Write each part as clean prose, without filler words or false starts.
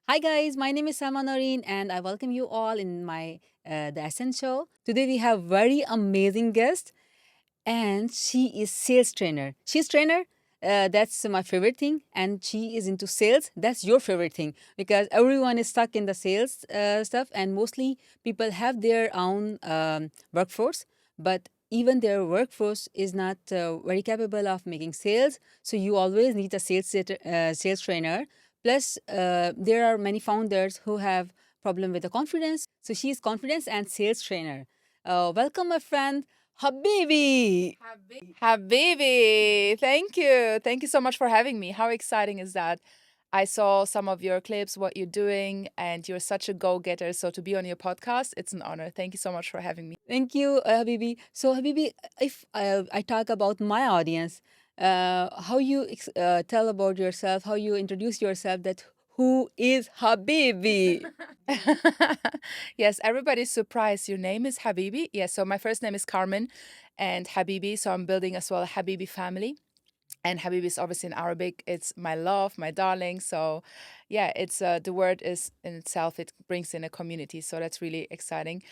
Hi guys, my name is Salma Noreen and I welcome you all in my The Essence show. Today we have very amazing guest and she is sales trainer. She's trainer. That's my favorite thing, and she is into sales. That's your favorite thing because everyone is stuck in the sales stuff, and mostly people have their own workforce, but even their workforce is not very capable of making sales. So you always need a sales trainer. Plus, there are many founders who have problem with the confidence. So she is confidence and sales trainer. Welcome, my friend Habibi. Habibi, thank you. Thank you so much for having me. How exciting is that? I saw some of your clips, what you're doing, and you're such a go getter. So to be on your podcast, it's an honor. Thank you so much for having me. Thank you, Habibi. So, Habibi, if I talk about my audience, how you tell about yourself, how you introduce yourself, that who is Habibi? Yes, everybody's surprised. Your name is Habibi. Yes, so my first name is Karmin and Habibi. So I'm building as well a Habibi family. And Habibi is obviously in Arabic. It's my love, my darling. So, yeah, it's the word is in itself. It brings in a community. So that's really exciting.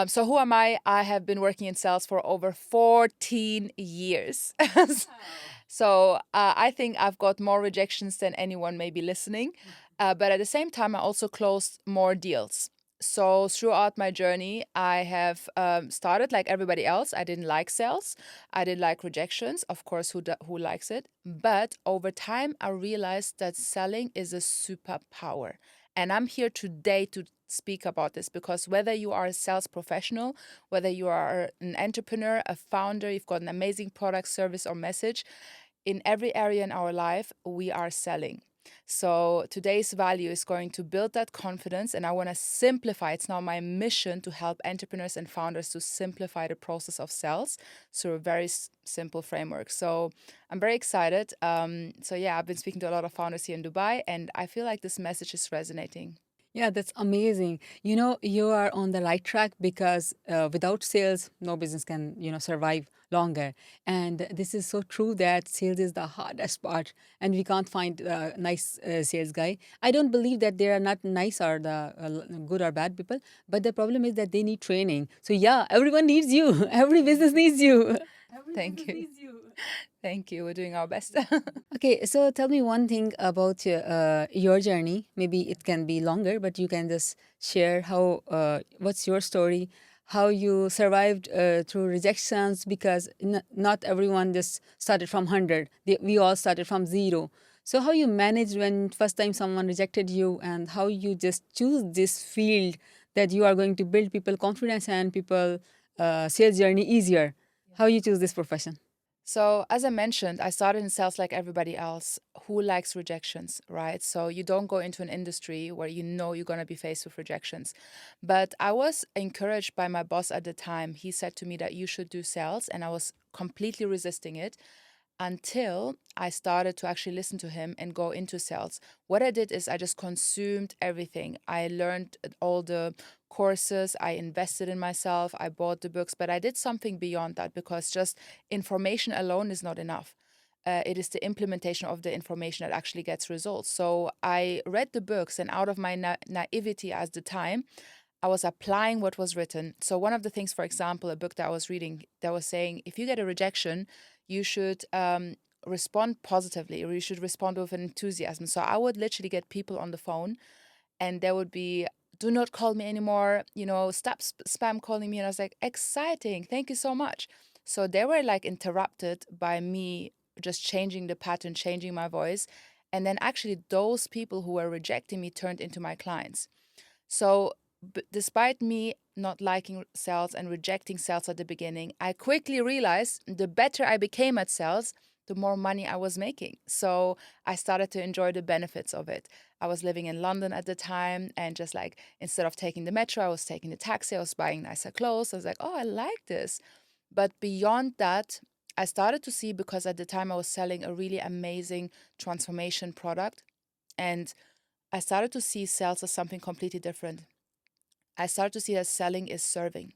So who am I? I have been working in sales for over 14 years. So I think I've got more rejections than anyone maybe listening. But at the same time, I also closed more deals. So throughout my journey, I have started like everybody else. I didn't like sales. I didn't like rejections. Of course, who likes it? But over time, I realized that selling is a superpower. And I'm here today to speak about this because whether you are a sales professional, whether you are an entrepreneur, a founder, you've got an amazing product, service, or message, in every area in our life, we are selling. So today's value is going to build that confidence, and I want to simplify. It's now my mission to help entrepreneurs and founders to simplify the process of sales through a very simple framework. So I'm very excited. So yeah, I've been speaking to a lot of founders here in Dubai, and I feel like this message is resonating. Yeah, that's amazing. You are on the right track because without sales, no business can, survive longer. And this is so true that sales is the hardest part, and we can't find a nice sales guy. I don't believe that they are not nice or the good or bad people, but the problem is that they need training. So yeah, everyone needs you. Every business needs you. Thank you. Thank you. We're doing our best. Okay, so tell me one thing about your journey. Maybe it can be longer, but you can just share what's your story, how you survived through rejections, because not everyone just started from 100. We all started from zero. So how you managed when first time someone rejected you, and how you just choose this field that you are going to build people confidence and people sales journey easier. How you choose this profession? So, as I mentioned, I started in sales like everybody else. Who likes rejections, right? So, you don't go into an industry where you know you're going to be faced with rejections. But I was encouraged by my boss at the time. He said to me that you should do sales, and I was completely resisting it until I started to actually listen to him and go into sales. What I did is I just consumed everything. I learned all the courses, I invested in myself, I bought the books, but I did something beyond that because just information alone is not enough. It is the implementation of the information that actually gets results. So I read the books, and out of my naivety at the time, I was applying what was written. So, one of the things, for example, a book that I was reading that was saying if you get a rejection, you should respond positively or you should respond with enthusiasm. So, I would literally get people on the phone and there would be, do not call me anymore, stop spam calling me. And I was like, exciting. Thank you so much. So, they were like interrupted by me just changing the pattern, changing my voice. And then actually, those people who were rejecting me turned into my clients. So, despite me not liking sales and rejecting sales at the beginning, I quickly realized the better I became at sales, the more money I was making. So, I started to enjoy the benefits of it. I was living in London at the time, and just like instead of taking the metro, I was taking the taxi, I was buying nicer clothes. I was like, oh, I like this. But beyond that, I started to see because at the time I was selling a really amazing transformation product. And I started to see sales as something completely different. I started to see that selling is serving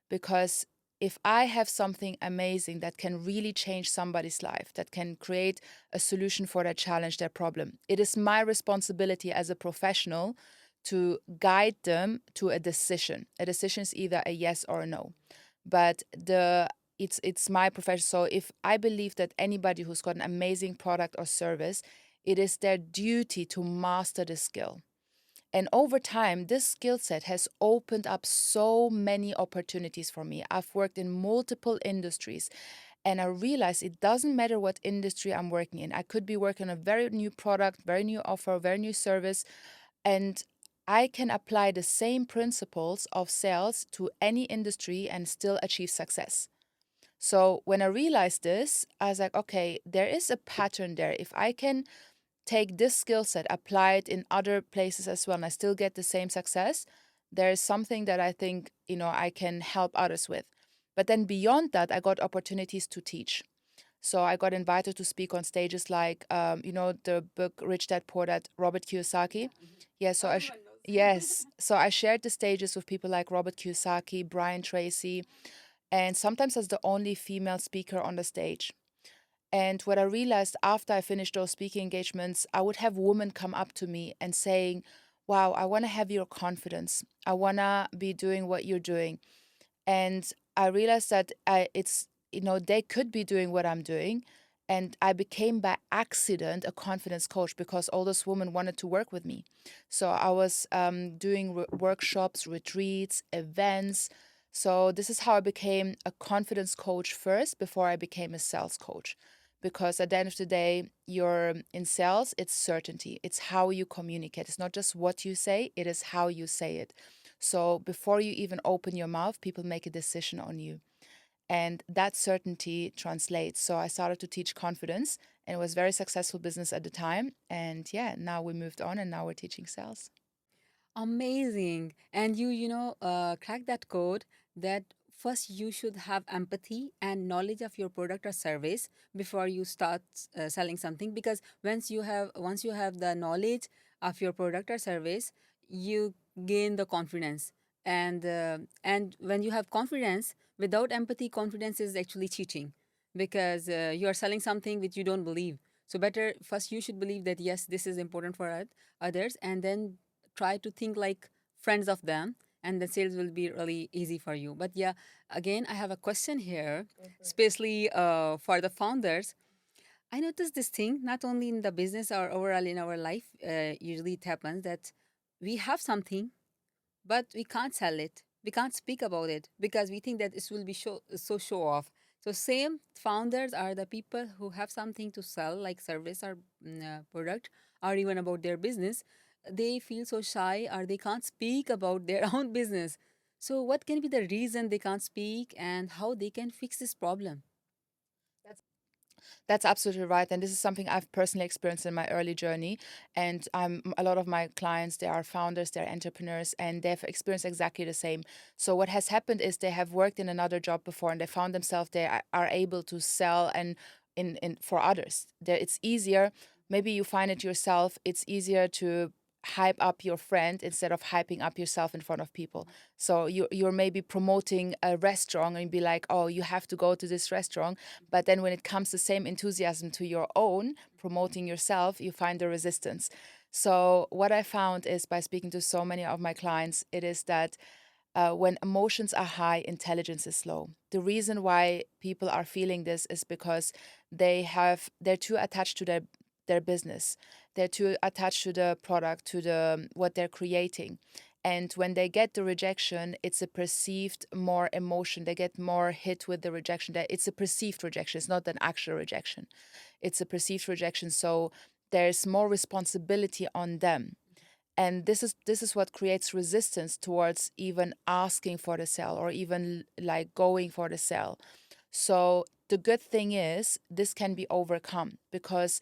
because if I have something amazing that can really change somebody's life, that can create a solution for their challenge, their problem, it is my responsibility as a professional to guide them to a decision. A decision is either a yes or a no. But it's my profession. So if I believe that anybody who's got an amazing product or service, it is their duty to master the skill. And over time, this skill set has opened up so many opportunities for me. I've worked in multiple industries, and I realized it doesn't matter what industry I'm working in. I could be working on a very new product, very new offer, very new service, and I can apply the same principles of sales to any industry and still achieve success. So when I realized this, I was like, okay, there is a pattern there. If I can take this skill set, apply it in other places as well, and I still get the same success, there is something that I think, I can help others with. But then beyond that, I got opportunities to teach. So I got invited to speak on stages like, the book Rich Dad Poor Dad, Robert Kiyosaki. Yeah, so yes, so I shared the stages with people like Robert Kiyosaki, Brian Tracy, and sometimes as the only female speaker on the stage. And what I realized after I finished those speaking engagements, I would have women come up to me and saying, "Wow, I want to have your confidence. I want to be doing what you're doing." And I realized that they could be doing what I'm doing. And I became by accident a confidence coach because all those women wanted to work with me. So I was doing workshops, retreats, events. So this is how I became a confidence coach first before I became a sales coach. Because at the end of the day, you're in sales, it's certainty. It's how you communicate. It's not just what you say, it is how you say it. So before you even open your mouth, people make a decision on you. And that certainty translates. So I started to teach confidence, and it was very successful business at the time. And yeah, now we moved on and now we're teaching sales. Amazing. And crack that code that first you should have empathy and knowledge of your product or service before you start selling something, because once you have the knowledge of your product or service, you gain the confidence. And when you have confidence without empathy, confidence is actually cheating, because you are selling something which you don't believe. So better first you should believe that yes, this is important for others, and then try to think like friends of them, and the sales will be really easy for you. But yeah, again, I have a question here, especially for the founders. I noticed this thing not only in the business or overall in our life. Usually it happens that we have something, but we can't sell it. We can't speak about it because we think that this will be show off. So same founders are the people who have something to sell, like service or product, or even about their business. They feel so shy or they can't speak about their own business. So what can be the reason they can't speak and how they can fix this problem? That's absolutely right. And this is something I've personally experienced in my early journey. And a lot of my clients, they are founders, they're entrepreneurs, and they've experienced exactly the same. So what has happened is they have worked in another job before and they found themselves they are able to sell and in for others. It's easier. Maybe you find it yourself. It's easier to hype up your friend instead of hyping up yourself in front of people. So you're maybe promoting a restaurant and be like, oh, you have to go to this restaurant. But then when it comes the same enthusiasm to your own promoting yourself, you find the resistance. So what I found is by speaking to so many of my clients, it is that when emotions are high, intelligence is low. The reason why people are feeling this is because they're too attached to their business. They're too attached to the product, to the what they're creating. And when they get the rejection, it's a perceived more emotion. They get more hit with the rejection. That it's a perceived rejection. It's not an actual rejection. It's a perceived rejection. So there's more responsibility on them, and this is what creates resistance towards even asking for the sale or even like going for the sale. So the good thing is this can be overcome because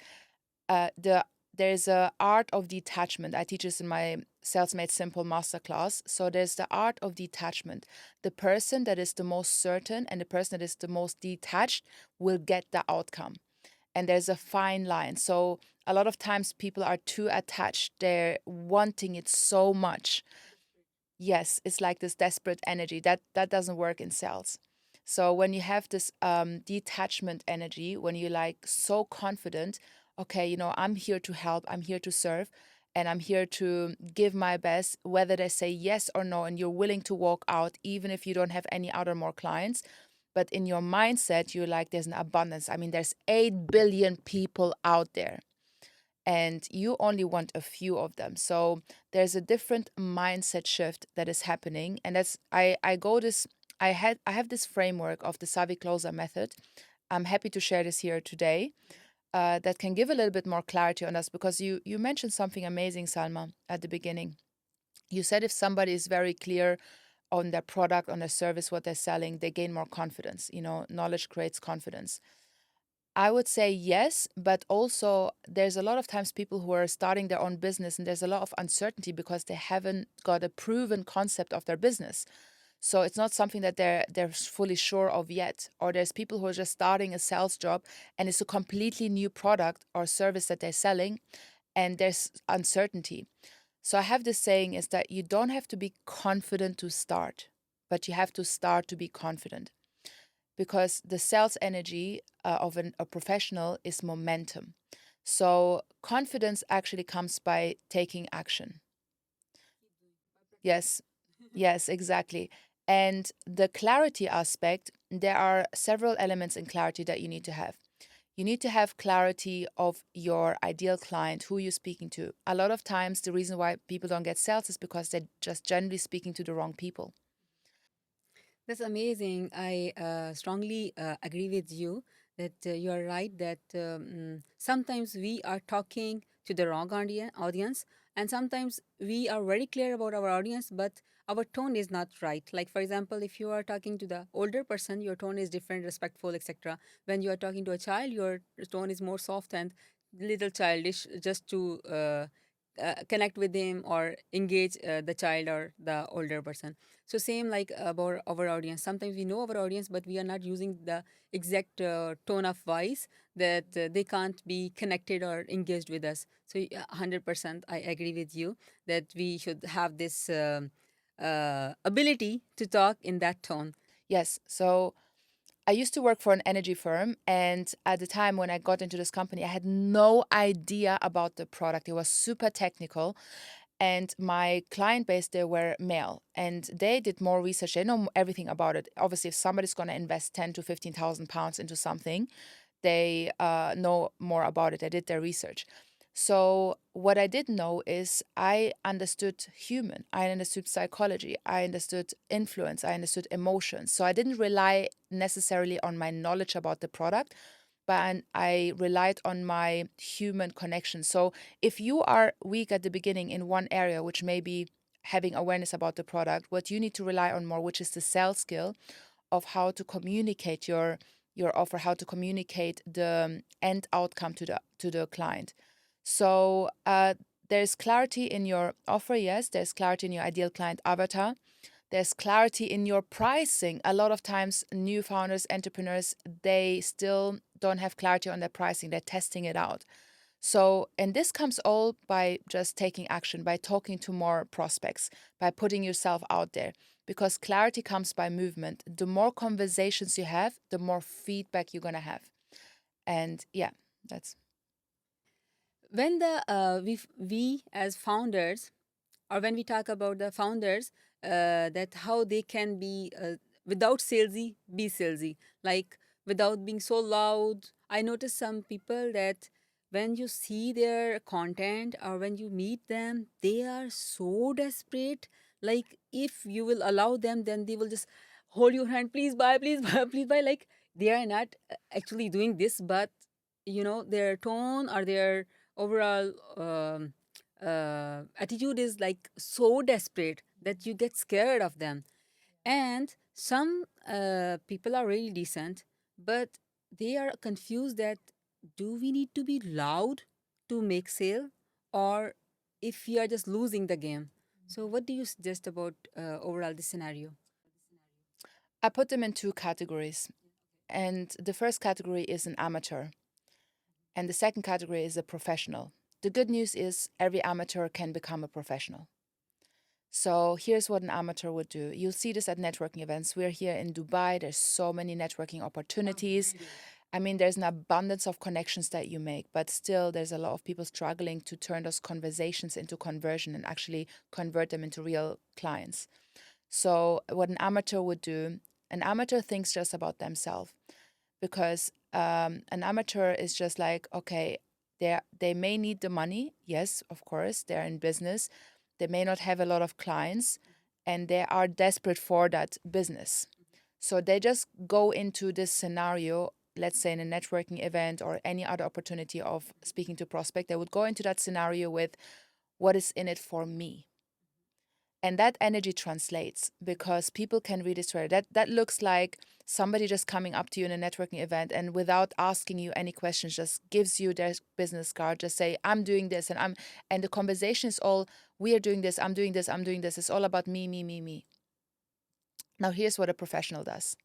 there's a art of detachment. I teach this in my Sales Made Simple masterclass. So there's the art of detachment. The person that is the most certain and the person that is the most detached will get the outcome, and there's a fine line. So a lot of times people are too attached. They're wanting it so much. Yes, it's like this desperate energy that doesn't work in sales. So when you have this detachment energy, when you're like so confident, okay, I'm here to help, I'm here to serve, and I'm here to give my best, whether they say yes or no, and you're willing to walk out, even if you don't have any other more clients. But in your mindset, you're like, there's an abundance. I mean, there's 8 billion people out there, and you only want a few of them. So there's a different mindset shift that is happening. And that's, I go this, I have this framework of the Savvy Closer method. I'm happy to share this here today, that can give a little bit more clarity on us, because you mentioned something amazing, Salma, at the beginning. You said if somebody is very clear on their product, on their service, what they're selling, they gain more confidence. Knowledge creates confidence. I would say yes, but also there's a lot of times people who are starting their own business, and there's a lot of uncertainty because they haven't got a proven concept of their business. So it's not something that they're fully sure of yet. Or there's people who are just starting a sales job, and it's a completely new product or service that they're selling, and there's uncertainty. So I have this saying is that you don't have to be confident to start, but you have to start to be confident, because the sales energy of a professional is momentum. So confidence actually comes by taking action. Yes, yes, exactly. And the clarity aspect, there are several elements in clarity that you need to have. You need to have clarity of your ideal client, who you're speaking to. A lot of times, the reason why people don't get sales is because they're just generally speaking to the wrong people. That's amazing. I strongly agree with you that you are right that sometimes we are talking to the wrong audience, and sometimes we are very clear about our audience, but our tone is not right. Like, for example, if you are talking to the older person, your tone is different, respectful, etc. When you are talking to a child, your tone is more soft and little childish, just to connect with him or engage the child or the older person. So same like about our audience. Sometimes we know our audience, but we are not using the exact tone of voice that they can't be connected or engaged with us. So 100% I agree with you that we should have this ability to talk in that tone. Yes. So I used to work for an energy firm, and at the time when I got into this company, I had no idea about the product. It was super technical, and my client base, they were male, and they did more research. They know everything about it. Obviously, if somebody's going to invest 10 to 15,000 pounds into something, they know more about it. They did their research. So what I didn't know is I understood human, I understood psychology, I understood influence, I understood emotions. So I didn't rely necessarily on my knowledge about the product, but I relied on my human connection. So if you are weak at the beginning in one area, which may be having awareness about the product, what you need to rely on more, which is the sales skill of how to communicate your offer, how to communicate the end outcome to the client. So there's clarity in your offer, yes. There's clarity in your ideal client avatar. There's clarity in your pricing. A lot of times, new founders, entrepreneurs, they still don't have clarity on their pricing. They're testing it out. So, and this comes all by just taking action, by talking to more prospects, by putting yourself out there, because clarity comes by movement. The more conversations you have, the more feedback you're going to have. And yeah, that's. When the we as founders, or when we talk about the founders, that how they can be without salesy, be salesy, like without being so loud. I notice some people that when you see their content or when you meet them, they are so desperate. Like, if you will allow them, then they will just hold your hand, please buy, please buy, please buy. Like, they are not actually doing this, but their tone or their overall attitude is like so desperate that you get scared of them. And some people are really decent, but they are confused that do we need to be loud to make sale, or if we are just losing the game. So what do you suggest about overall this scenario? I put them in two categories. And the first category is an amateur, and the second category is a professional. The good news is every amateur can become a professional. So here's what an amateur would do. You'll see this at networking events. We're here in Dubai. There's so many networking opportunities. I mean, there's an abundance of connections that you make, but still, there's a lot of people struggling to turn those conversations into conversion and actually convert them into real clients. So, what an amateur would do, an amateur thinks just about themselves because an amateur is just like, okay, they may need the money. Yes, of course, they're in business. They may not have a lot of clients and they are desperate for that business. So they just go into this scenario, let's say in a networking event or any other opportunity of speaking to prospect, they would go into that scenario with what is in it for me. And that energy translates because people can read it straight. That looks like somebody just coming up to you in a networking event and without asking you any questions, just gives you their business card, just say, I'm doing this and the conversation is all, we are doing this, I'm doing this, I'm doing this. It's all about me, me, me, me. Now here's what a professional does.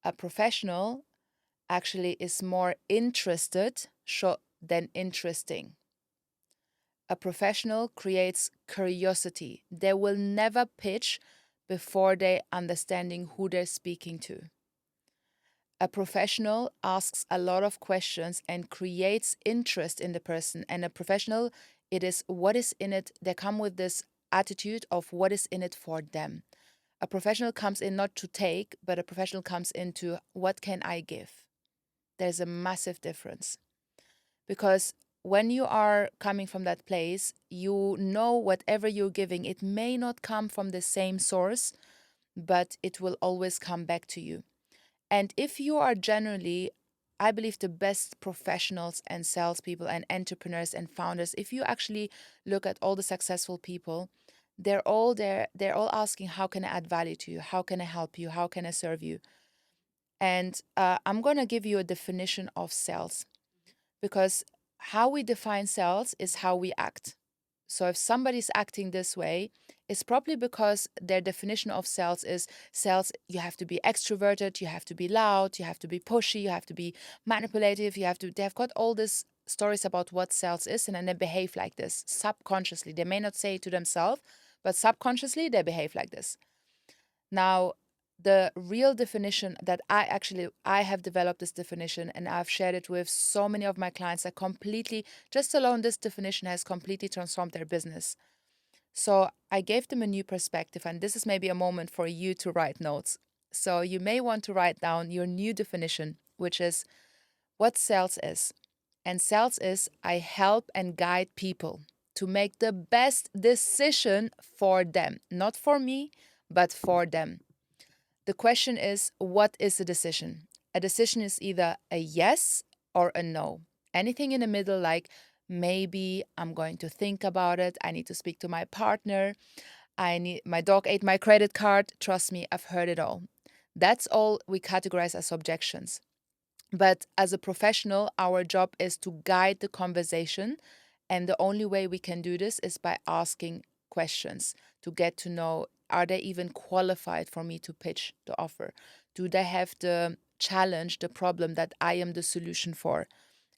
A professional actually is more interested than interesting. A professional creates curiosity. They will never pitch before they understanding who they're speaking to. A professional asks a lot of questions and creates interest in the person. And a professional, it is what is in it. They come with this attitude of what is in it for them. A professional comes in not to take, but a professional comes into what can I give? There's a massive difference because when you are coming from that place, you know whatever you're giving, it may not come from the same source, but it will always come back to you. And if you are generally, I believe, the best professionals and salespeople and entrepreneurs and founders, if you actually look at all the successful people, they're all there, they're all asking, how can I add value to you? How can I help you? How can I serve you? And I'm going to give you a definition of sales because how we define sales is how we act. So if somebody's acting this way, it's probably because their definition of sales, you have to be extroverted, you have to be loud, you have to be pushy, you have to be manipulative, they've got all these stories about what sales is, and then they behave like this subconsciously. They may not say it to themselves, but subconsciously they behave like this. Now, the real definition that I have developed this definition and I've shared it with so many of my clients that completely, just alone this definition has completely transformed their business. So I gave them a new perspective, and this is maybe a moment for you to write notes. So you may want to write down your new definition, which is what sales is. And sales is I help and guide people to make the best decision for them, not for me, but for them. The question is, what is a decision? A decision is either a yes or a no. Anything in the middle, like maybe I'm going to think about it, I need to speak to my partner, my dog ate my credit card. Trust me, I've heard it all. That's all we categorize as objections. But as a professional, our job is to guide the conversation. And the only way we can do this is by asking questions to get to know, are they even qualified for me to pitch the offer? Do they have the challenge, the problem that I am the solution for?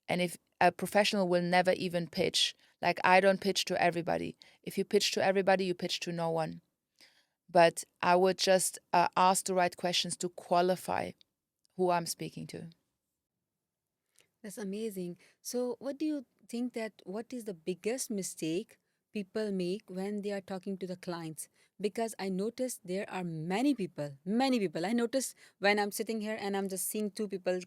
And if a professional will never even pitch, like I don't pitch to everybody. If you pitch to everybody, you pitch to no one. But I would just ask the right questions to qualify who I'm speaking to. That's amazing. So, what do you think that what is the biggest mistake people make when they are talking to the clients? Because I noticed there are many people, many people. I noticed when I'm sitting here and I'm just seeing two people,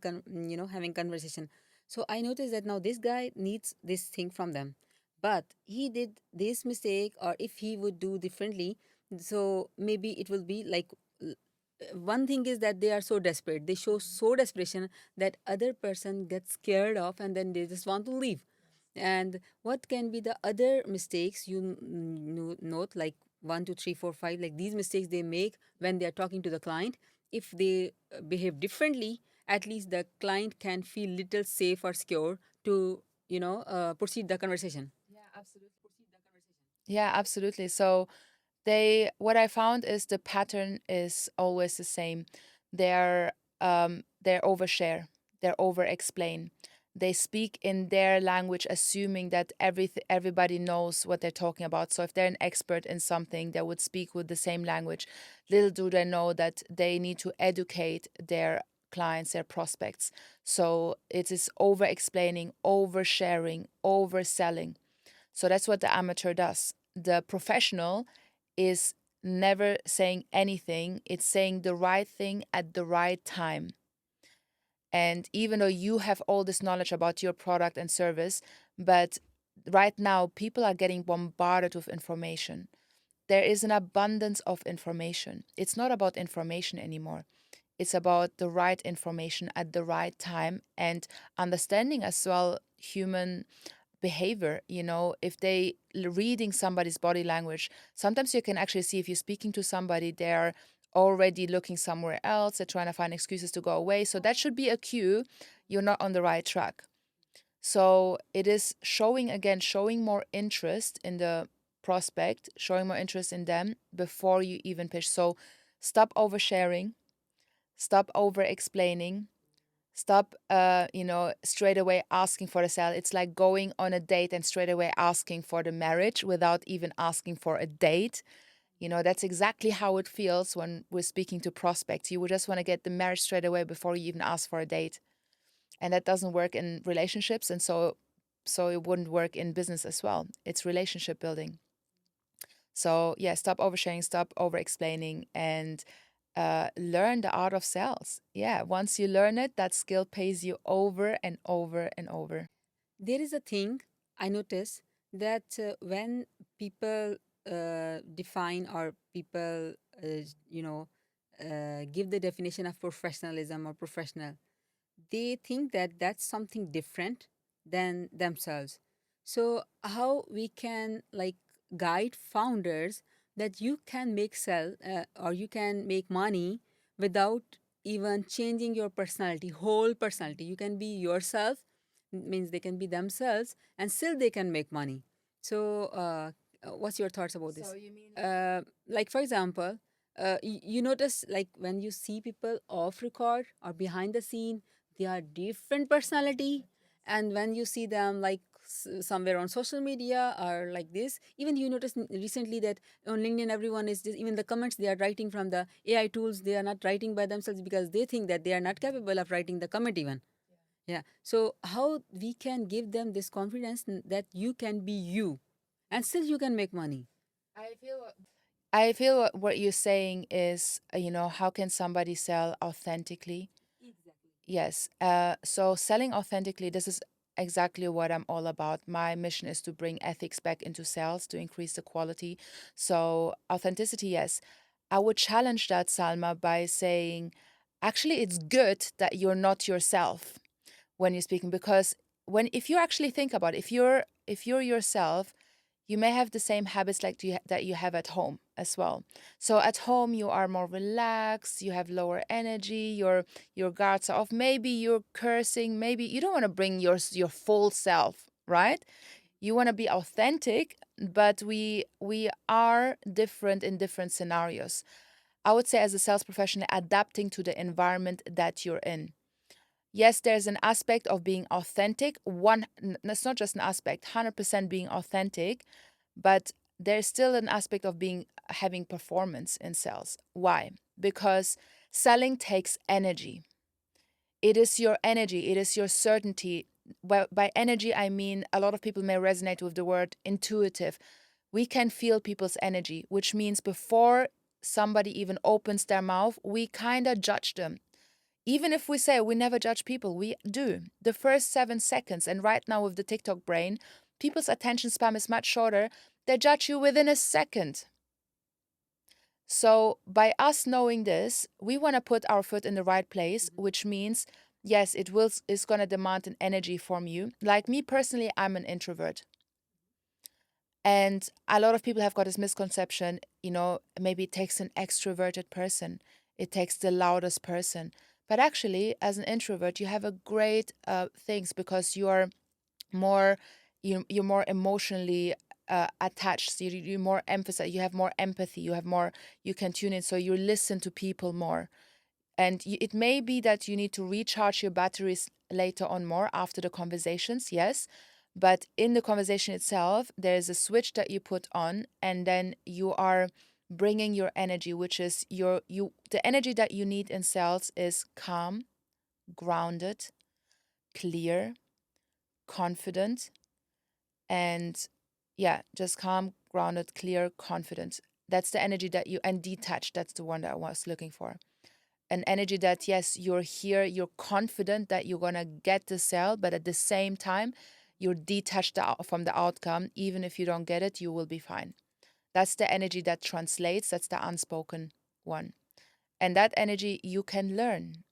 having conversation. So I noticed that now this guy needs this thing from them, but he did this mistake, or if he would do differently, so maybe it will be like one thing is that they are so desperate, they show so desperation that other person gets scared of and then they just want to leave. And what can be the other mistakes you note, like 1 2 3 4 5, like these mistakes they make when they are talking to the client? If they behave differently, at least the client can feel little safe or secure to proceed the conversation. Yeah, absolutely. So what I found is the pattern is always the same. They're overshare, they're over explain, They speak in their language, assuming that everybody knows what they're talking about. So if they're an expert in something, they would speak with the same language. Little do they know that they need to educate their clients, their prospects. So it is over explaining, oversharing, overselling. So that's what the amateur does. The professional is never saying anything, it's saying the right thing at the right time. And even though you have all this knowledge about your product and service, but right now people are getting bombarded with information. There is an abundance of information. It's not about information anymore. It's about the right information at the right time and understanding as well human behavior. If they reading somebody's body language, sometimes you can actually see if you're speaking to somebody, they're already looking somewhere else, they're trying to find excuses to go away. So that should be a cue you're not on the right track. So it is showing more interest in the prospect, showing more interest in them before you even pitch. So stop oversharing, stop over explaining, stop straight away asking for the sale. It's like going on a date and straight away asking for the marriage without even asking for a date. That's exactly how it feels when we're speaking to prospects. You would just want to get the marriage straight away before you even ask for a date. And that doesn't work in relationships, and so it wouldn't work in business as well. It's relationship building. So yeah, stop oversharing, stop over explaining, and learn the art of sales. Yeah, once you learn it, that skill pays you over and over and over. There is a thing I notice that when people define or people, you know, give the definition of professionalism or professional, they think that that's something different than themselves. So how we can like guide founders that you can make sell or you can make money without even changing your personality, whole personality. You can be yourself, means they can be themselves and still they can make money. So what's your thoughts about So this? you mean Like for example, you notice like when you see people off record or behind the scene, they are different personality, and when you see them like somewhere on social media or like this, even you notice recently that on LinkedIn everyone is just, even the comments they are writing from the AI tools, they are not writing by themselves because they think that they are not capable of writing the comment even. Yeah. So how we can give them this confidence that you can be you and still you can make money? I feel what you're saying is, how can somebody sell authentically? Exactly. Yes. So selling authentically, this is exactly what I'm all about. My mission is to bring ethics back into sales to increase the quality. So authenticity, yes. I would challenge that, Salma, by saying, actually, it's good that you're not yourself when you're speaking, because if you actually think about it, if you're yourself, you may have the same habits like that you have at home as well. So at home you are more relaxed, you have lower energy, your guards are off. Maybe you're cursing, maybe you don't want to bring your full self, right? You want to be authentic, but we are different in different scenarios. I would say as a sales professional, adapting to the environment that you're in. Yes, there's an aspect of being authentic. That's not just an aspect, 100% being authentic, but there's still an aspect of having performance in sales. Why? Because selling takes energy. It is your energy, it is your certainty. By energy, I mean a lot of people may resonate with the word intuitive. We can feel people's energy, which means before somebody even opens their mouth, we kind of judge them. Even if we say we never judge people, we do. The first 7 seconds, and right now with the TikTok brain, people's attention span is much shorter. They judge you within a second. So, by us knowing this, we want to put our foot in the right place, which means, yes, it's going to demand an energy from you. Like me personally, I'm an introvert. And a lot of people have got this misconception, maybe it takes an extroverted person, it takes the loudest person. But actually, as an introvert, you have a great things because more, you're more emotionally attached. So you more emphasize, you have more empathy, you can tune in, so you listen to people more. And it may be that you need to recharge your batteries later on more after the conversations, yes. But in the conversation itself, there is a switch that you put on, and then you are bringing your energy, which is the energy that you need in sales is calm, grounded, clear, confident, and yeah, just calm, grounded, clear, confident. That's the energy that you, and detached, that's the one that I was looking for. An energy that, yes, you're here, you're confident that you're gonna get the sale, but at the same time, you're detached from the outcome. Even if you don't get it, you will be fine. That's the energy that translates, that's the unspoken one. And that energy you can learn.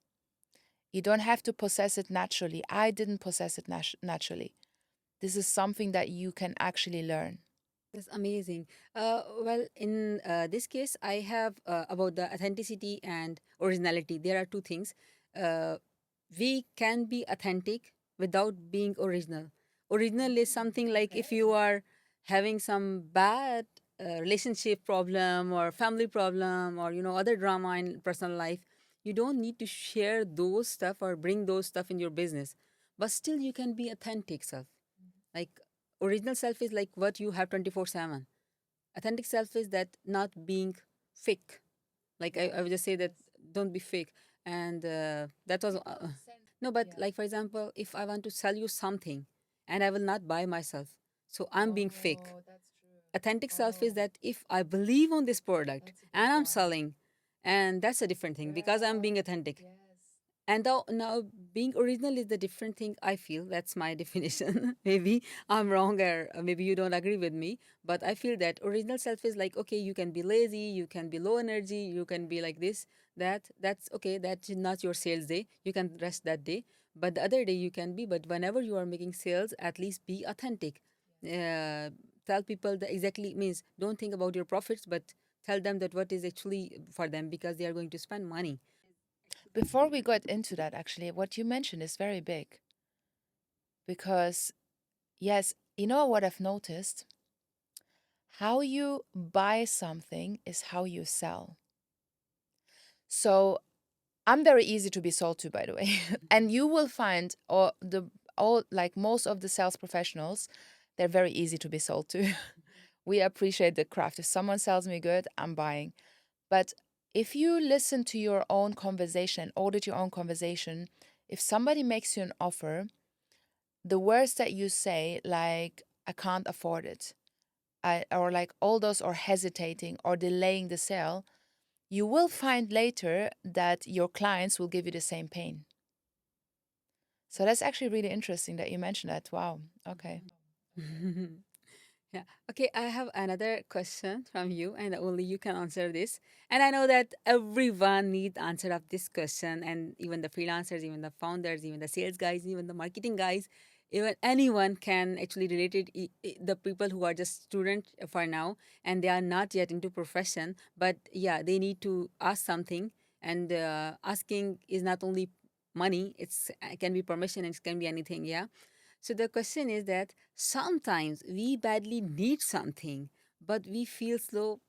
You don't have to possess it naturally. I didn't possess it naturally. This is something that you can actually learn. That's amazing. Well, in this case, I have about the authenticity and originality. There are two things. Uh, we can be authentic without being original. Original is something like if you are having some bad relationship problem or family problem or other drama in personal life, you don't need to share those stuff or bring those stuff in your business. But still, you can be authentic self. Like original self is like what you have 24/7. Authentic self is that not being fake. Like I would just say that don't be fake. And that was no, but like for example, if I want to sell you something and I will not buy myself, so I'm being fake. Authentic self is that if I believe on this product and I'm selling, and that's a different thing because I'm being authentic. And now being original is the different thing, I feel. That's my definition. Maybe I'm wrong or maybe you don't agree with me. But I feel that original self is like, okay, you can be lazy, you can be low energy, you can be like this, that's okay. That's not your sales day. You can rest that day. But the other day you can be, but whenever you are making sales, at least be authentic. Uh, Tell people that exactly means don't think about your profits, but tell them that what is actually for them because they are going to spend money. Before we got into that, actually, what you mentioned is very big because, yes, you know what I've noticed? How you buy something is how you sell. So I'm very easy to be sold to, by the way. And you will find all like most of the sales professionals, they're very easy to be sold to. We appreciate the craft. If someone sells me good, I'm buying. But if you listen to your own conversation, audit your own conversation, if somebody makes you an offer, the words that you say, like, I can't afford it, or like all those, or hesitating or delaying the sale, you will find later that your clients will give you the same pain. So that's actually really interesting that you mentioned that. Wow. Okay. Yeah. Okay, I have another question from you, and only you can answer this. And I know that everyone needs answer of this question, and even the freelancers, even the founders, even the sales guys, even the marketing guys, even anyone can actually relate it. The people who are just student for now and they are not yet into profession, but yeah, they need to ask something. And asking is not only money; it can be permission, it can be anything. Yeah. So the question is that sometimes we badly need something, but we feel slow,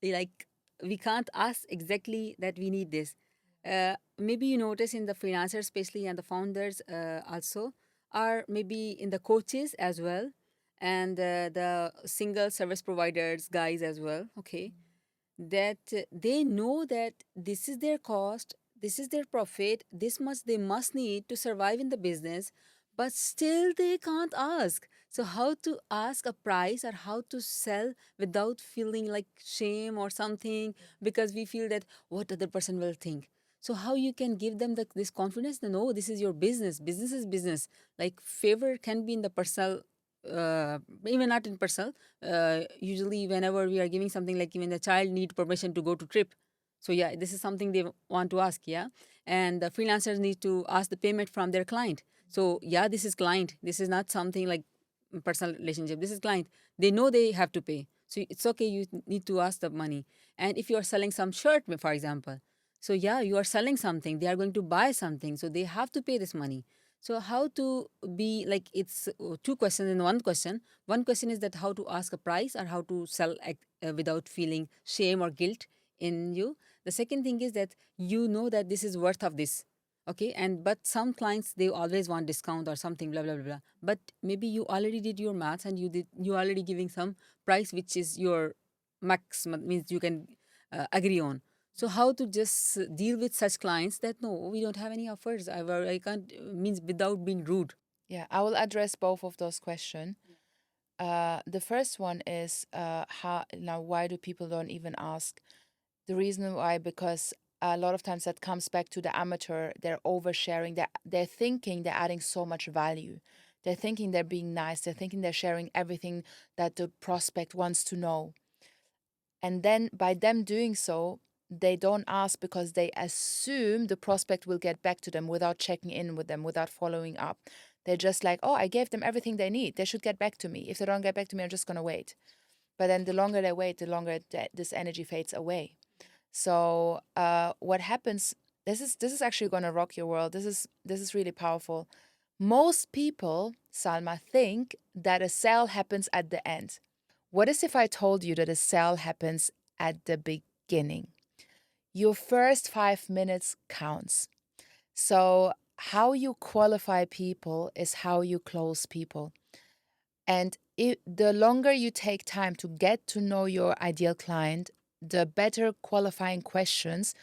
like we can't ask exactly that we need this. Maybe you notice in the freelancers, especially and the founders also, or maybe in the coaches as well, and the single service providers guys as well. Okay, that they know that this is their cost, this is their profit, this much they must need to survive in the business, but still they can't ask. So, how to ask a price or how to sell without feeling like shame or something because we feel that what other person will think. So, how you can give them this confidence that no, this is your business, business is business. Like, favor can be in the personal even not in personal. Usually whenever we are giving something, like even the child need permission to go to trip, so yeah, this is something they want to ask. Yeah. And the freelancers need to ask the payment from their client. So yeah, this is client, this is not something like personal relationship, this is client. They know they have to pay, so it's okay, you need to ask the money. And if you are selling some shirt, for example, so yeah, you are selling something, they are going to buy something, so they have to pay this money. So how to be like, it's two questions in one question. One question is that how to ask a price or how to sell without feeling shame or guilt in you. The second thing is that you know that this is worth of this. Okay, and but some clients, they always want discount or something, blah blah blah blah. But maybe you already did your maths and you already giving some price which is your maximum, means you can agree on. So how to just deal with such clients that no, we don't have any offers. I can't, means without being rude. Yeah, I will address both of those questions. The first one is how now why do people don't even ask? The reason why, because a lot of times that comes back to the amateur. They're oversharing. They're thinking they're adding so much value. They're thinking they're being nice. They're thinking they're sharing everything that the prospect wants to know. And then by them doing so, they don't ask because they assume the prospect will get back to them without checking in with them, without following up. They're just like, oh, I gave them everything they need. They should get back to me. If they don't get back to me, I'm just going to wait. But then the longer they wait, the longer this energy fades away. So what happens? This is actually going to rock your world. This is really powerful. Most people, Salma, think that a sale happens at the end. What is if I told you that a sale happens at the beginning? Your first 5 minutes counts. So how you qualify people is how you close people. And the longer you take time to get to know your ideal client, the better qualifying questions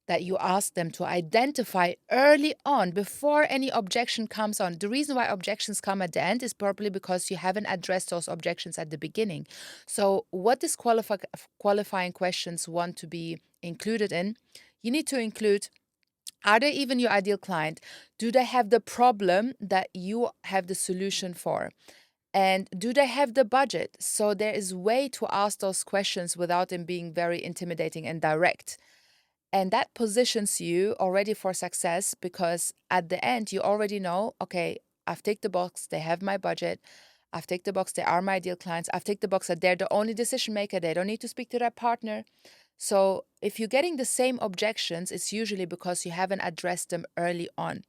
that you ask them to identify early on before any objection comes on. The reason why objections come at the end is probably because you haven't addressed those objections at the beginning. So, what these qualifying questions want to be included in? You need to include, are they even your ideal client? Do they have the problem that you have the solution for? And do they have the budget? So there is way to ask those questions without them being very intimidating and direct. And that positions you already for success because at the end, you already know, okay, I've ticked the box, they have my budget. I've ticked the box, they are my ideal clients. I've ticked the box that they're the only decision maker. They don't need to speak to their partner. So if you're getting the same objections, it's usually because you haven't addressed them early on.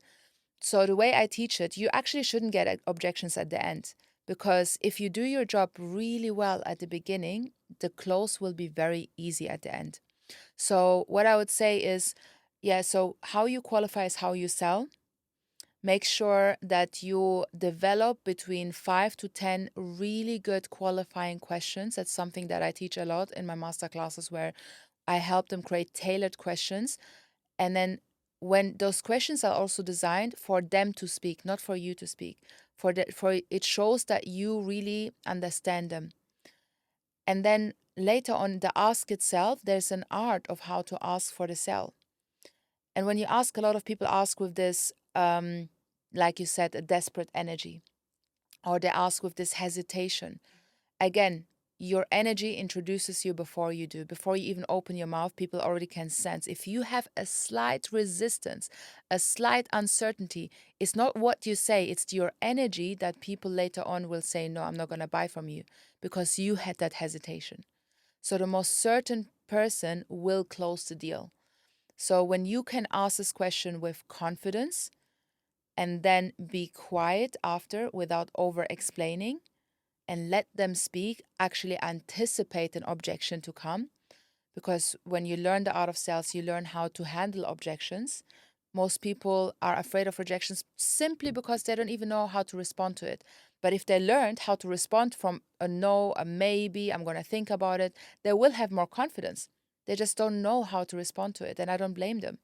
So the way I teach it, you actually shouldn't get objections at the end because if you do your job really well at the beginning, the close will be very easy at the end. So what I would say is, yeah, so how you qualify is how you sell. Make sure that you develop between 5 to 10 really good qualifying questions. That's something that I teach a lot in my master classes where I help them create tailored questions. And then when those questions are also designed for them to speak, not for you to speak, for it shows that you really understand them. And then later on the ask itself, there's an art of how to ask for the sell. And when you ask, a lot of people ask with this, like you said, a desperate energy, or they ask with this hesitation. Again, your energy introduces you before you do. Before you even open your mouth, people already can sense. If you have a slight resistance, a slight uncertainty, it's not what you say, it's your energy that people later on will say, no, I'm not going to buy from you because you had that hesitation. So the most certain person will close the deal. So when you can ask this question with confidence and then be quiet after without over explaining, and let them speak, actually anticipate an objection to come. Because when you learn the art of sales, you learn how to handle objections. Most people are afraid of rejections simply because they don't even know how to respond to it. But if they learned how to respond from a no, a maybe, I'm going to think about it, they will have more confidence. They just don't know how to respond to it. And I don't blame them.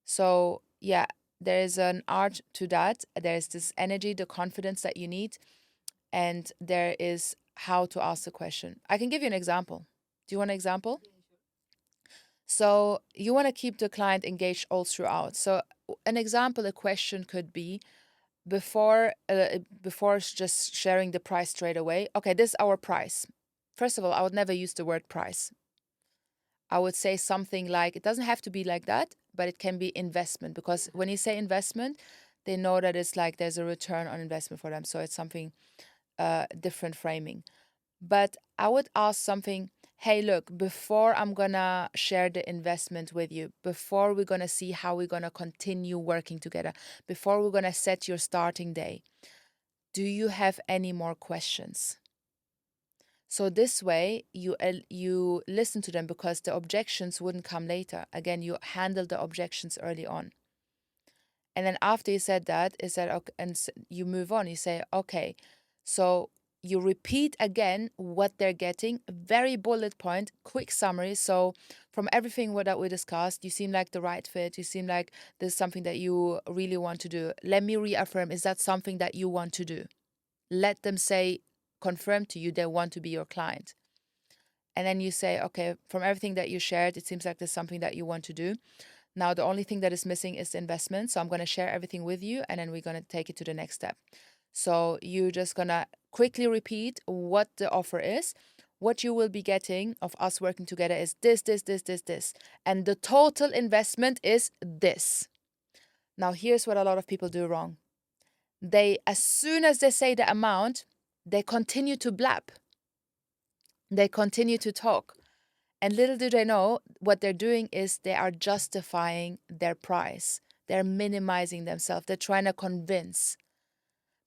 So, yeah, there is an art to that. There's this energy, the confidence that you need, and there is how to ask the question. I can give you an example. Do you want an example? So you want to keep the client engaged all throughout. So an example, a question could be before just sharing the price straight away. Okay, this is our price. First of all, I would never use the word price. I would say something like, it doesn't have to be like that, but it can be investment, because when you say investment, they know that it's like there's a return on investment for them. So it's something different framing. But I would ask something, hey, look, before I'm gonna share the investment with you, before we're gonna see how we're gonna continue working together, before we're gonna set your starting day, do you have any more questions? So this way, you listen to them because the objections wouldn't come later. Again, you handle the objections early on. And then after you said that, is that okay, and you move on. You say, okay, so you repeat again what they're getting, very bullet point, quick summary. So from everything that we discussed, you seem like the right fit. You seem like this is something that you really want to do. Let me reaffirm, is that something that you want to do? Let them say, confirm to you they want to be your client. And then you say, okay, from everything that you shared, it seems like there's something that you want to do. Now, the only thing that is missing is the investment. So I'm going to share everything with you and then we're going to take it to the next step. So you're just going to quickly repeat what the offer is. What you will be getting of us working together is this, this, this, this, this. And the total investment is this. Now, here's what a lot of people do wrong. They, as soon as they say the amount, they continue to blab. They continue to talk. And little do they know, what they're doing is they are justifying their price. They're minimizing themselves. They're trying to convince.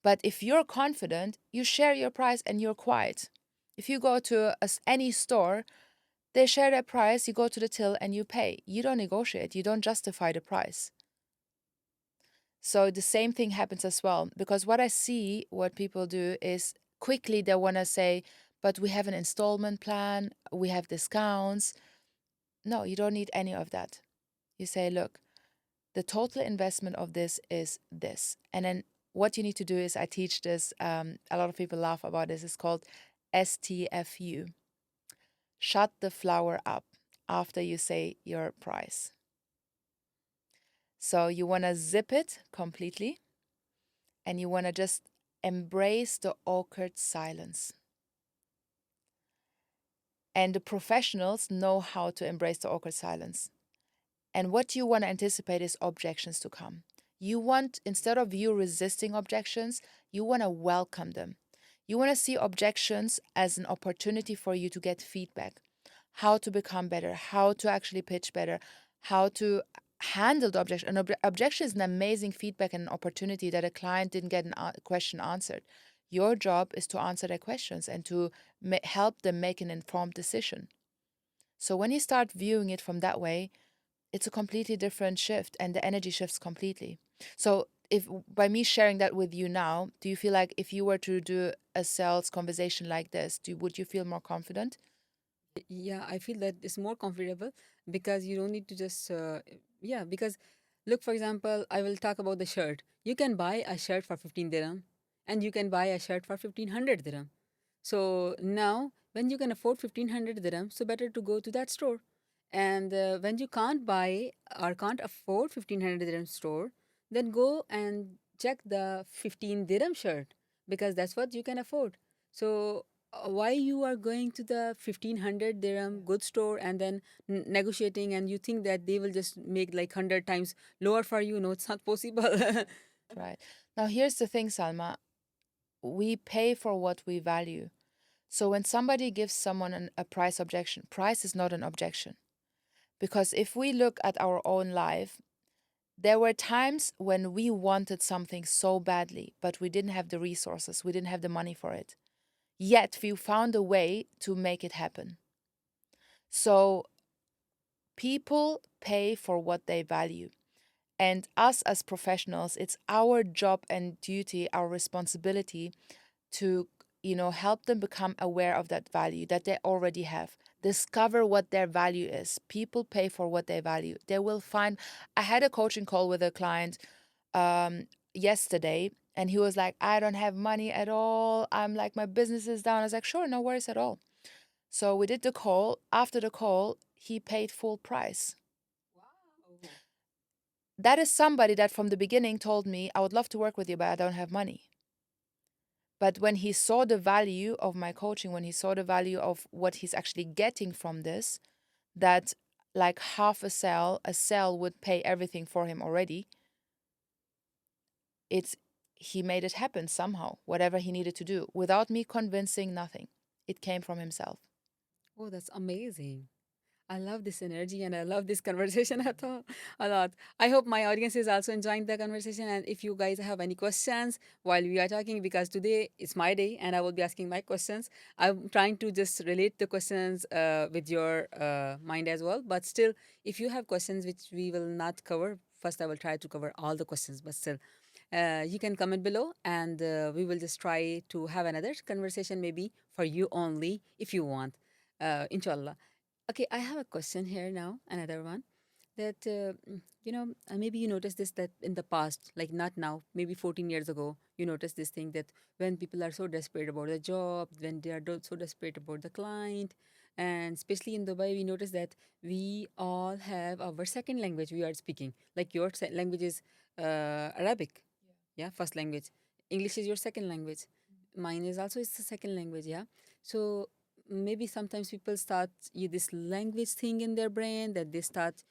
But if you're confident, you share your price and you're quiet. If you go to any store, they share their price, you go to the till and you pay. You don't negotiate, you don't justify the price. So the same thing happens as well. Because what I see, what people do is quickly they want to say, but we have an installment plan, we have discounts. No, you don't need any of that. You say, look, the total investment of this is this. And then what you need to do is, I teach this, a lot of people laugh about this, it's called STFU. Shut the flower up after you say your price. So you want to zip it completely and you want to just embrace the awkward silence. And the professionals know how to embrace the awkward silence. And what you want to anticipate is objections to come. You want, instead of you resisting objections, you want to welcome them. You want to see objections as an opportunity for you to get feedback, how to become better, how to actually pitch better, how to handle the objection. An objection is an amazing feedback and an opportunity that a client didn't get a question answered. Your job is to answer their questions and to help them make an informed decision. So when you start viewing it from that way, it's a completely different shift and the energy shifts completely. So if by me sharing that with you now, do you feel like if you were to do a sales conversation like this, would you feel more confident? Yeah, I feel that it's more comfortable because you don't need to just, yeah, because look, for example, I will talk about the shirt. You can buy a shirt for 15 dirham and you can buy a shirt for 1500 dirham. So now, when you can afford 1500 dirham, so better to go to that store. And when you can't buy or can't afford 1500 dirham store, then go and check the 15 dirham shirt because that's what you can afford. So why you are going to the 1500 dirham good store and then negotiating and you think that they will just make like 100 times lower for you? No, it's not possible. Right. Now, here's the thing, Salma. We pay for what we value. So when somebody gives someone a price objection, price is not an objection. Because if we look at our own life, there were times when we wanted something so badly, but we didn't have the resources, we didn't have the money for it. Yet we found a way to make it happen. So people pay for what they value. And us as professionals, it's our job and duty, our responsibility to, help them become aware of that value that they already have. Discover what their value is. People pay for what they value. They will find. I had a coaching call with a client yesterday, and he was like, I don't have money at all. I'm like, my business is down. I was like, sure, no worries at all. So we did the call. After the call, he paid full price. Wow. That is somebody that from the beginning told me, I would love to work with you, but I don't have money. But when he saw the value of my coaching, when he saw the value of what he's actually getting from this, that like half a sale would pay everything for him already, it's he made it happen somehow, whatever he needed to do, without me convincing, nothing. It came from himself. Oh, that's amazing. I love this energy and I love this conversation at all, a lot. I hope my audience is also enjoying the conversation. And if you guys have any questions while we are talking, because today it's my day and I will be asking my questions, I'm trying to just relate the questions with your mind as well. But still, if you have questions which we will not cover, first I will try to cover all the questions. But still, you can comment below and we will just try to have another conversation maybe for you only if you want, inshallah. Okay, I have a question here now, another one that, maybe you noticed this that in the past, like not now, maybe 14 years ago, you noticed this thing that when people are so desperate about the job, when they are so desperate about the client, and especially in Dubai, we notice that we all have our second language we are speaking. Like your language is Arabic, yeah, first language. English is your second language. Mine is also it's the second language, yeah. So maybe sometimes people start this language thing in their brain that they start,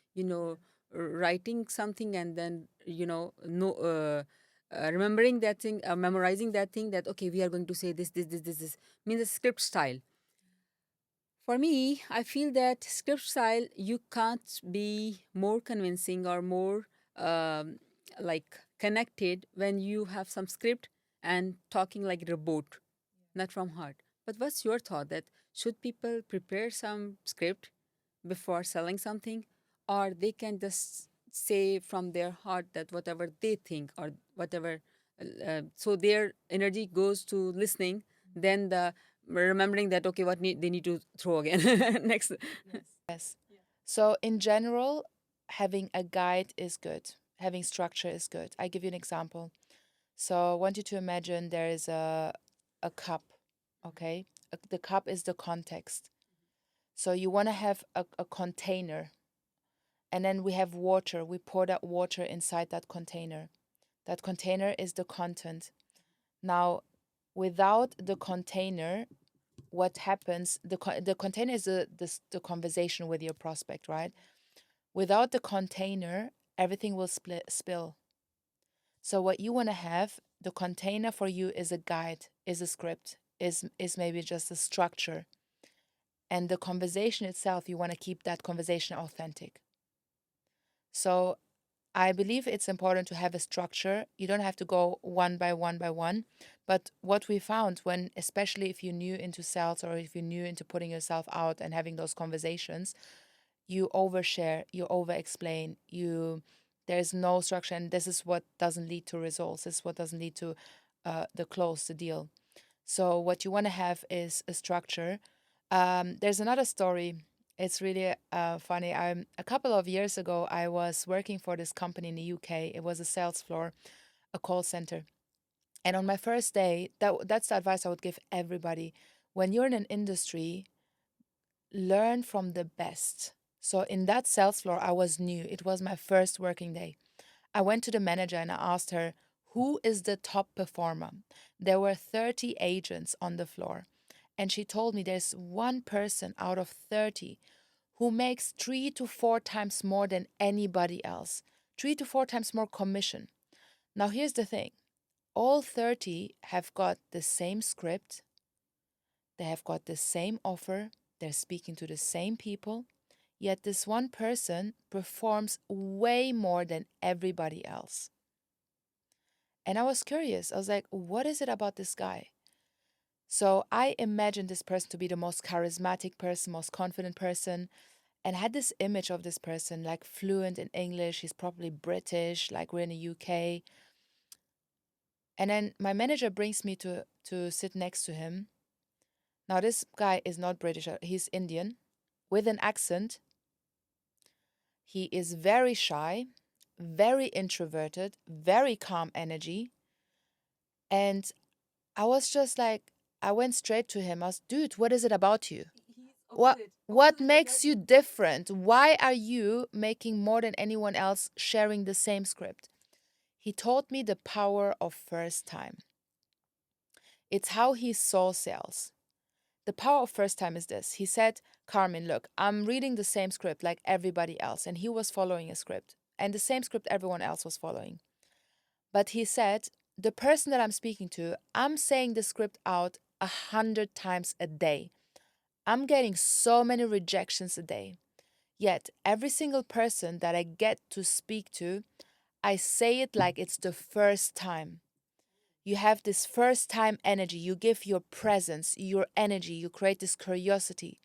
writing something and then no remembering that thing, memorizing that thing, that okay, we are going to say this means a script style. For me, I feel that script style, you can't be more convincing or more um, like connected when you have some script and talking like robot, not from heart. But what's your thought that should people prepare some script before selling something, or they can just say from their heart that whatever they think or whatever, so their energy goes to listening, then the remembering that okay, they need to throw again next. Yes. So in general, having a guide is good. Having structure is good. I give you an example. So I want you to imagine there is a cup, okay? The cup is the context. So you want to have a container, and then we have water. We pour that water inside that container. That container is the content. Now, without the container, what happens? The container is the conversation with your prospect, right? Without the container, everything will spill. So what you want to have, the container for you is a guide, is a script, is maybe just a structure. And the conversation itself, you want to keep that conversation authentic. So I believe it's important to have a structure. You don't have to go one by one by one. But what we found when, especially if you're new into sales or if you're new into putting yourself out and having those conversations, you overshare, you over explain, there's no structure, and this is what doesn't lead to results. This is what doesn't lead to the close, the deal. So what you want to have is a structure. There's another story. It's really funny. A couple of years ago, I was working for this company in the UK. It was a sales floor, a call center. And on my first day, that's the advice I would give everybody. When you're in an industry, learn from the best. So in that sales floor, I was new. It was my first working day. I went to the manager and I asked her, who is the top performer? There were 30 agents on the floor. And she told me there's one person out of 30 who makes 3 to 4 times more than anybody else, 3 to 4 times more commission. Now, here's the thing, all 30 have got the same script, they have got the same offer, they're speaking to the same people, yet this one person performs way more than everybody else. And I was curious. I was like, what is it about this guy? So I imagined this person to be the most charismatic person, most confident person, and had this image of this person like fluent in English. He's probably British, like we're in the UK. And then my manager brings me to sit next to him. Now, this guy is not British, he's Indian with an accent. He is very shy, very introverted, very calm energy. And I was just like, I went straight to him. I was, dude, what is it about you? What makes you different? Why are you making more than anyone else sharing the same script? He taught me the power of first time. It's how he saw sales. The power of first time is this. He said, Carmen, look, I'm reading the same script like everybody else. And he was following a script. And the same script everyone else was following. But he said, the person that I'm speaking to, I'm saying the script out 100 times a day. I'm getting so many rejections a day. Yet, every single person that I get to speak to, I say it like it's the first time. You have this first time energy. You give your presence, your energy, you create this curiosity.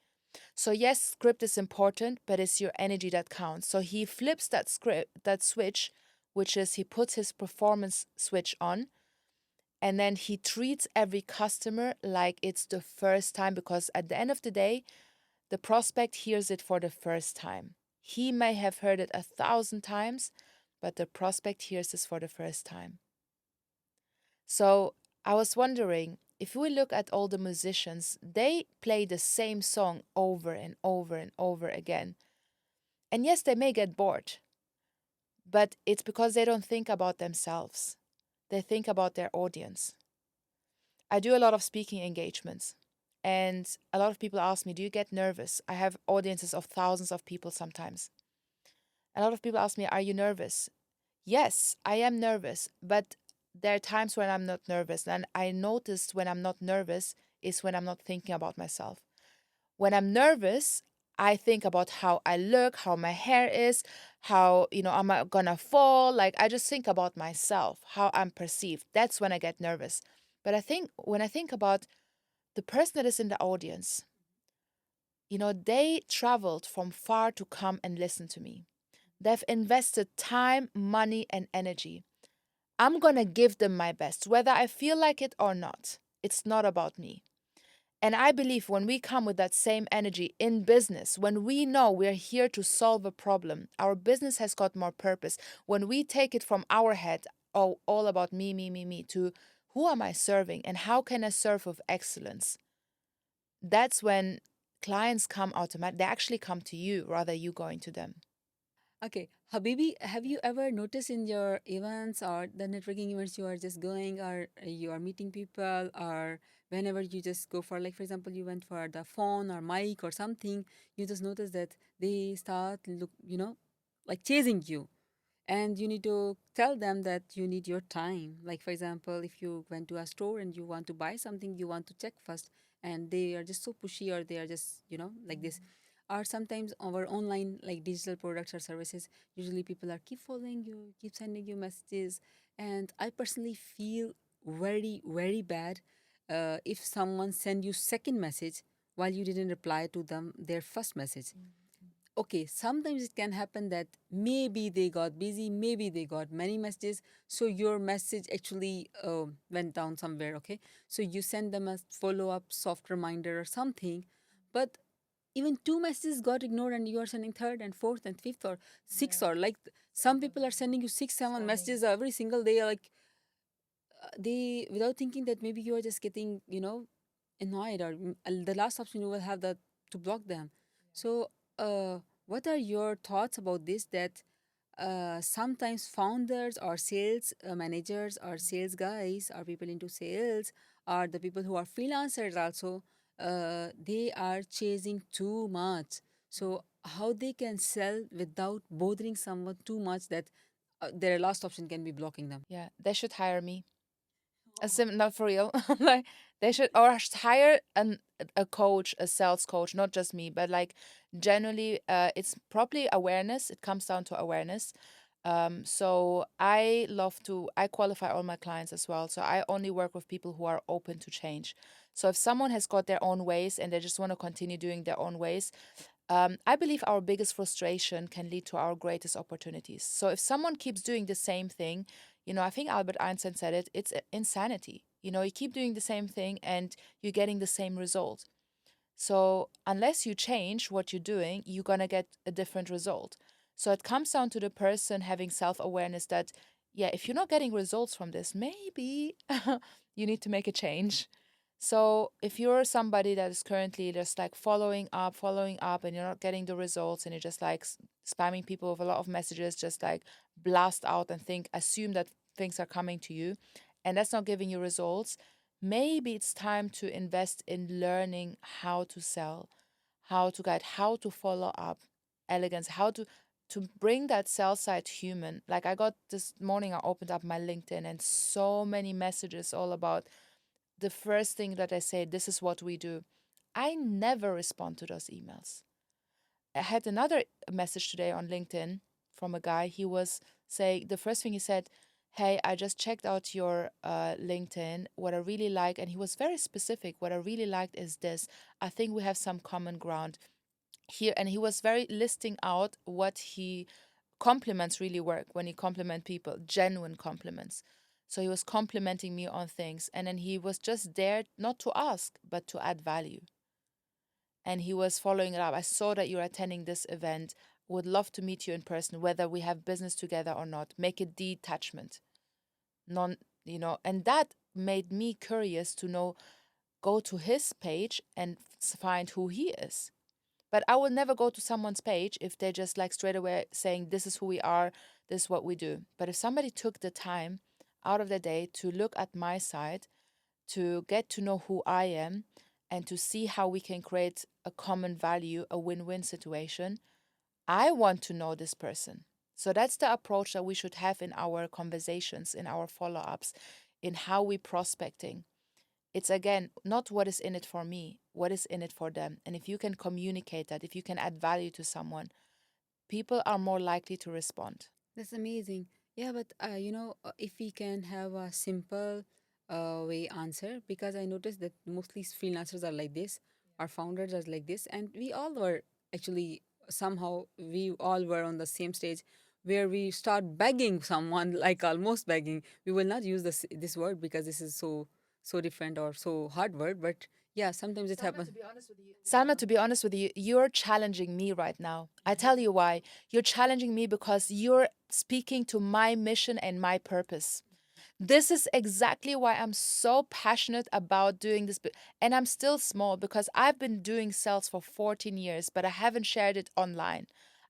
So yes, script is important, but it's your energy that counts. So he flips that script, that switch, which is he puts his performance switch on, and then he treats every customer like it's the first time, because at the end of the day, the prospect hears it for the first time. He may have heard it 1,000 times, but the prospect hears this for the first time. So I was wondering, if we look at all the musicians, they play the same song over and over and over again. And yes, they may get bored, but it's because they don't think about themselves. They think about their audience. I do a lot of speaking engagements, and a lot of people ask me, do you get nervous? I have audiences of thousands of people sometimes. A lot of people ask me, are you nervous? Yes, I am nervous, but there are times when I'm not nervous. And I noticed when I'm not nervous is when I'm not thinking about myself. When I'm nervous, I think about how I look, how my hair is, how, am I gonna fall? Like, I just think about myself, how I'm perceived. That's when I get nervous. But I think when I think about the person that is in the audience, they traveled from far to come and listen to me. They've invested time, money, and energy. I'm going to give them my best, whether I feel like it or not. It's not about me. And I believe when we come with that same energy in business, when we know we're here to solve a problem, our business has got more purpose. When we take it from our head, oh, all about me, me, me, me, to who am I serving and how can I serve with excellence? That's when clients come automatic. They actually come to you rather you going to them. Okay, Habibi, have you ever noticed in your events or the networking events you are just going, or you are meeting people, or whenever you just go for, like, for example, you went for the phone or mic or something, you just notice that they start like chasing you, and you need to tell them that you need your time. Like, for example, if you went to a store and you want to buy something, you want to check first, and they are just so pushy, or they are just like this. Or sometimes our online, like, digital products or services, usually people are keep following you, keep sending you messages. And I personally feel very, very bad if someone send you second message while you didn't reply to them their first message. Okay, sometimes it can happen that maybe they got busy, maybe they got many messages, so your message actually went down somewhere. Okay, so you send them a follow-up soft reminder or something, but even two messages got ignored, and you are sending third and fourth and fifth or sixth, or like some people are sending you six, seven messages every single day, like they, without thinking that maybe you are just getting annoyed, or the last option you will have that to block them. So what are your thoughts about this, that sometimes founders or sales managers or sales guys or people into sales, or the people who are freelancers also, they are chasing too much? So how they can sell without bothering someone too much that their last option can be blocking them? Yeah, they should hire me. Not for real. Like, they should, or should hire a coach, a sales coach, not just me, but like generally, it's probably awareness. It comes down to awareness. So I qualify all my clients as well. So I only work with people who are open to change. So if someone has got their own ways and they just want to continue doing their own ways, I believe our biggest frustration can lead to our greatest opportunities. So if someone keeps doing the same thing, I think Albert Einstein said it, it's insanity. You keep doing the same thing and you're getting the same result. So unless you change what you're doing, you're going to get a different result. So it comes down to the person having self awareness that, yeah, if you're not getting results from this, maybe you need to make a change. So if you're somebody that is currently just like following up, and you're not getting the results, and you're just like spamming people with a lot of messages, just like blast out and assume that things are coming to you, and that's not giving you results, maybe it's time to invest in learning how to sell, how to guide, how to follow up, elegance, how to bring that sell side human. Like, I got this morning, I opened up my LinkedIn and so many messages all about the first thing that I say, this is what we do. I never respond to those emails. I had another message today on LinkedIn from a guy. He was saying, the first thing he said, "Hey, I just checked out your LinkedIn. What I really like," and he was very specific. "What I really liked is this. I think we have some common ground here." And he was very listing out what he compliments really work when you compliment people, genuine compliments. So he was complimenting me on things, and then he was just there not to ask, but to add value. And he was following it up. "I saw that you're attending this event. Would love to meet you in person, whether we have business together or not. Make a detachment." Non, and that made me curious to know, go to his page and find who he is. But I will never go to someone's page if they're just like straight away saying, "This is who we are, this is what we do." But if somebody took the time out of their day to look at my side, to get to know who I am, and to see how we can create a common value, a win win situation, I want to know this person. So that's the approach that we should have in our conversations, in our follow ups, in how we prospecting. It's again not what is in it for me, what is in it for them. And if you can communicate that, if you can add value to someone, people are more likely to respond. That's amazing. Yeah, but if we can have a simple way answer, because I noticed that mostly freelancers are like this, our founders are like this, and we all were actually somehow we all were on the same stage where we start begging someone, like almost begging. We will not use this word because this is so different or so hard word, but yeah, sometimes it happens. Salma, to be honest with you, you're challenging me right now. I tell you why. You're challenging me because you're speaking to my mission and my purpose. This is exactly why I'm so passionate about doing this. And I'm still small because I've been doing sales for 14 years, but I haven't shared it online.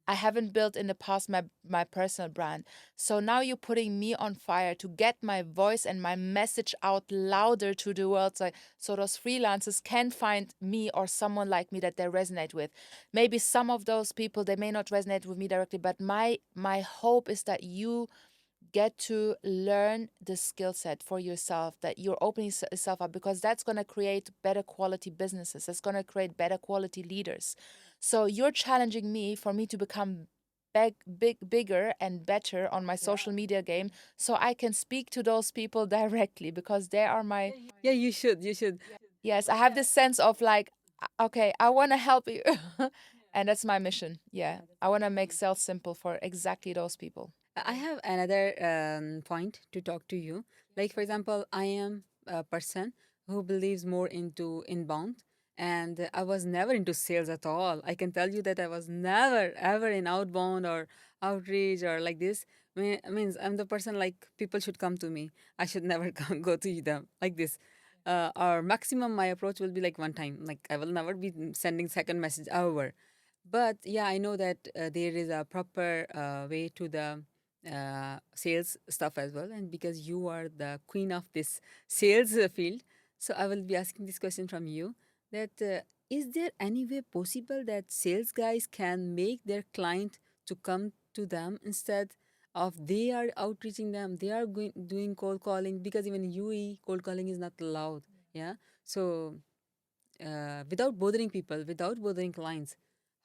I haven't built in the past my personal brand. So now you're putting me on fire to get my voice and my message out louder to the world. So those freelancers can find me or someone like me that they resonate with. Maybe some of those people, they may not resonate with me directly, but my hope is that you get to learn the skill set for yourself, that you're opening yourself up, because that's going to create better quality businesses. That's going to create better quality leaders. So you're challenging me for me to become bigger and better on my social media game, so I can speak to those people directly, because they are my, Yeah, you should. yes, I have this sense of like, okay, I want to help you. And that's my mission. Yeah, I want to make sales simple for exactly those people. I have another point to talk to you. Like, for example, I am a person who believes more into inbound, and I was never into sales at all. I can tell you that I was never ever in outbound or outreach or like this. Means I'm the person like people should come to me. I should never go to them like this. Or maximum, my approach will be like one time. Like I will never be sending second message ever. But yeah, I know that there is a proper way to the sales stuff as well. And because you are the queen of this sales field, so I will be asking this question from you that is there any way possible that sales guys can make their client to come to them instead of they are outreaching them, they are going doing cold calling, because even UE cold calling is not allowed. Yeah. So without bothering people, without bothering clients,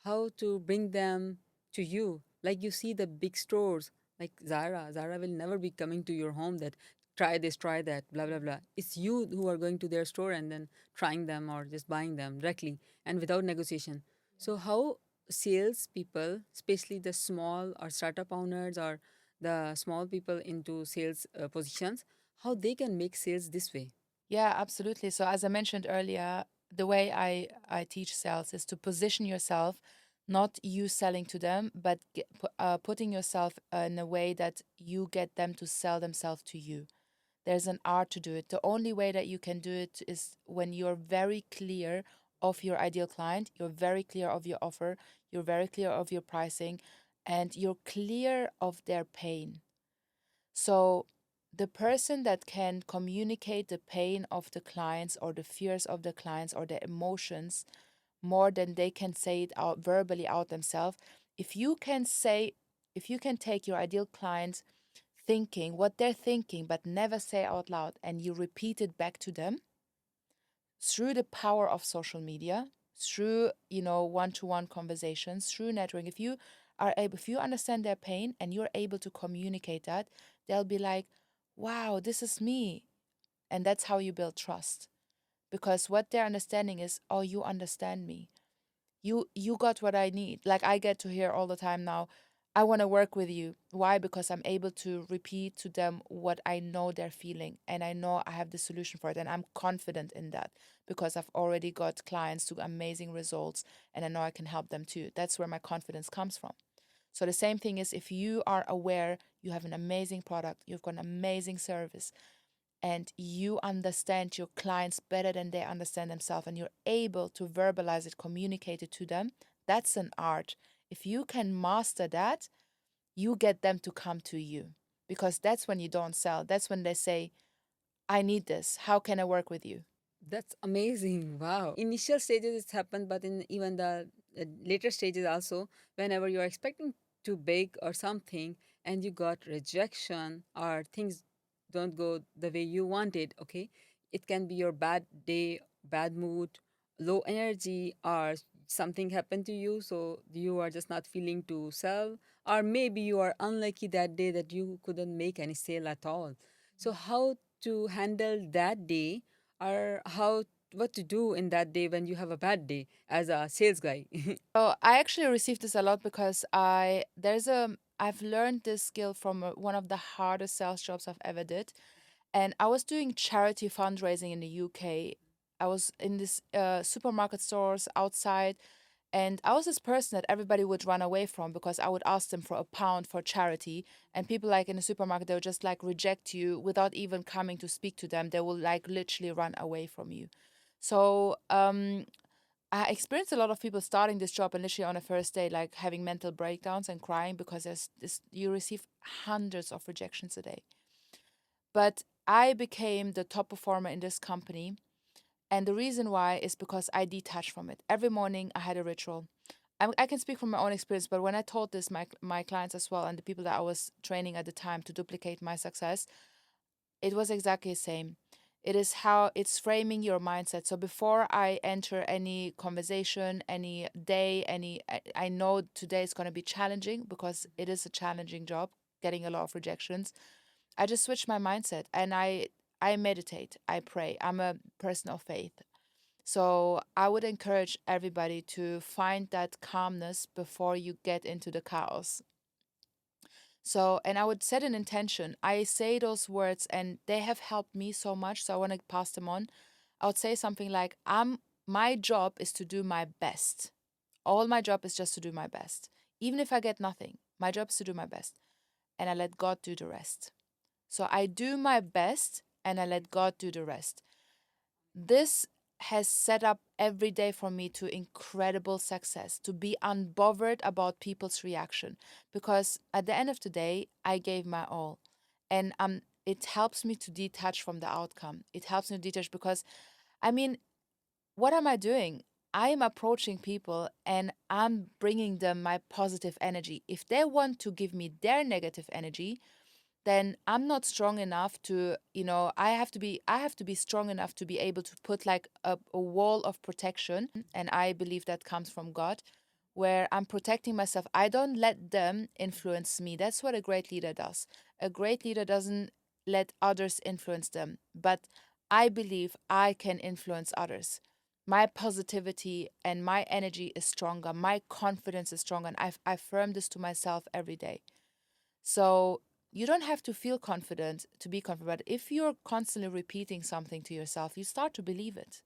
how to bring them to you. Like you see the big stores like Zara. Zara will never be coming to your home that try this, try that, blah, blah, blah. It's you who are going to their store and then trying them or just buying them directly and without negotiation. So, how sales people, especially the small or startup owners or the small people into sales positions, how they can make sales this way? Yeah, absolutely. So as I mentioned earlier, the way I teach sales is to position yourself, not you selling to them, but putting yourself in a way that you get them to sell themselves to you. There's an art to do it. The only way that you can do it is when you're very clear of your ideal client, you're very clear of your offer, you're very clear of your pricing, and you're clear of their pain. So the person that can communicate the pain of the clients or the fears of the clients or the emotions more than they can say it out verbally out themselves, if you can say, if you can take your ideal client thinking what they're thinking but never say out loud, and you repeat it back to them through the power of social media, through, one-to-one conversations, through networking. If you understand their pain and you're able to communicate that, they'll be like, wow, this is me. And that's how you build trust. Because what they're understanding is, oh, you understand me. You got what I need. Like I get to hear all the time now, I want to work with you. Why? Because I'm able to repeat to them what I know they're feeling, and I know I have the solution for it, and I'm confident in that because I've already got clients to amazing results, and I know I can help them too. That's where my confidence comes from. So the same thing is, if you are aware you have an amazing product, you've got an amazing service, and you understand your clients better than they understand themselves, and you're able to verbalize it, communicate it to them, that's an art. If you can master that, you get them to come to you, because that's when you don't sell. That's when they say, I need this. How can I work with you? That's amazing. Wow. Initial stages it's happened, but in even the later stages also, whenever you're expecting to bake or something and you got rejection or things don't go the way you wanted, okay? It can be your bad day, bad mood, low energy, or something happened to you, so you are just not feeling to sell, or maybe you are unlucky that day that you couldn't make any sale at all. So how to handle that day, or how what to do in that day when you have a bad day as a sales guy? So I actually received this a lot because I've learned this skill from one of the hardest sales jobs I've ever did. And I was doing charity fundraising in the UK. I was in this supermarket stores outside, and I was this person that everybody would run away from because I would ask them for a pound for charity, and people like in the supermarket, they would just like reject you without even coming to speak to them. They will like literally run away from you. So I experienced a lot of people starting this job and literally on the first day, like having mental breakdowns and crying because you receive hundreds of rejections a day. But I became the top performer in this company. And the reason why is because I detached from it. Every morning I had a ritual. I can speak from my own experience, but when I taught this my clients as well and the people that I was training at the time to duplicate my success, it was exactly the same. It is how it's framing your mindset. So before I enter any conversation, any day, I know today is going to be challenging because it is a challenging job, getting a lot of rejections. I just switch my mindset and I meditate, I pray. I'm a person of faith. So I would encourage everybody to find that calmness before you get into the chaos. So, and I would set an intention. I say those words and they have helped me so much. So I want to pass them on. I would say something like, my job is to do my best. All my job is just to do my best. Even if I get nothing, my job is to do my best. And I let God do the rest. So I do my best and I let God do the rest. This has set up every day for me to incredible success, to be unbothered about people's reaction. Because at the end of the day, I gave my all. And it helps me to detach from the outcome. It helps me to detach because, I mean, what am I doing? I am approaching people and I'm bringing them my positive energy. If they want to give me their negative energy, then I'm not strong enough to, I have to be strong enough to be able to put like a wall of protection. And I believe that comes from God, where I'm protecting myself. I don't let them influence me. That's what a great leader does. A great leader doesn't let others influence them, but I believe I can influence others. My positivity and my energy is stronger. My confidence is stronger. And I affirm this to myself every day. So you don't have to feel confident to be confident. But if you're constantly repeating something to yourself, you start to believe it.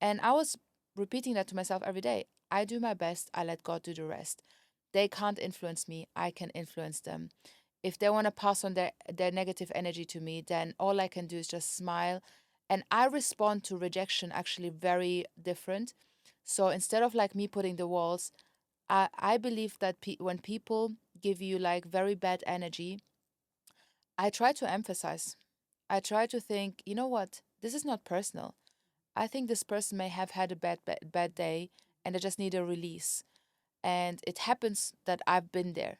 And I was repeating that to myself every day. I do my best, I let God do the rest. They can't influence me, I can influence them. If they want to pass on their negative energy to me, then all I can do is just smile. And I respond to rejection actually very different. So instead of like me putting the walls, I believe that when people give you like very bad energy, I try to emphasize. I try to think, you know what? This is not personal. I think this person may have had a bad day and they just need a release. And it happens that I've been there.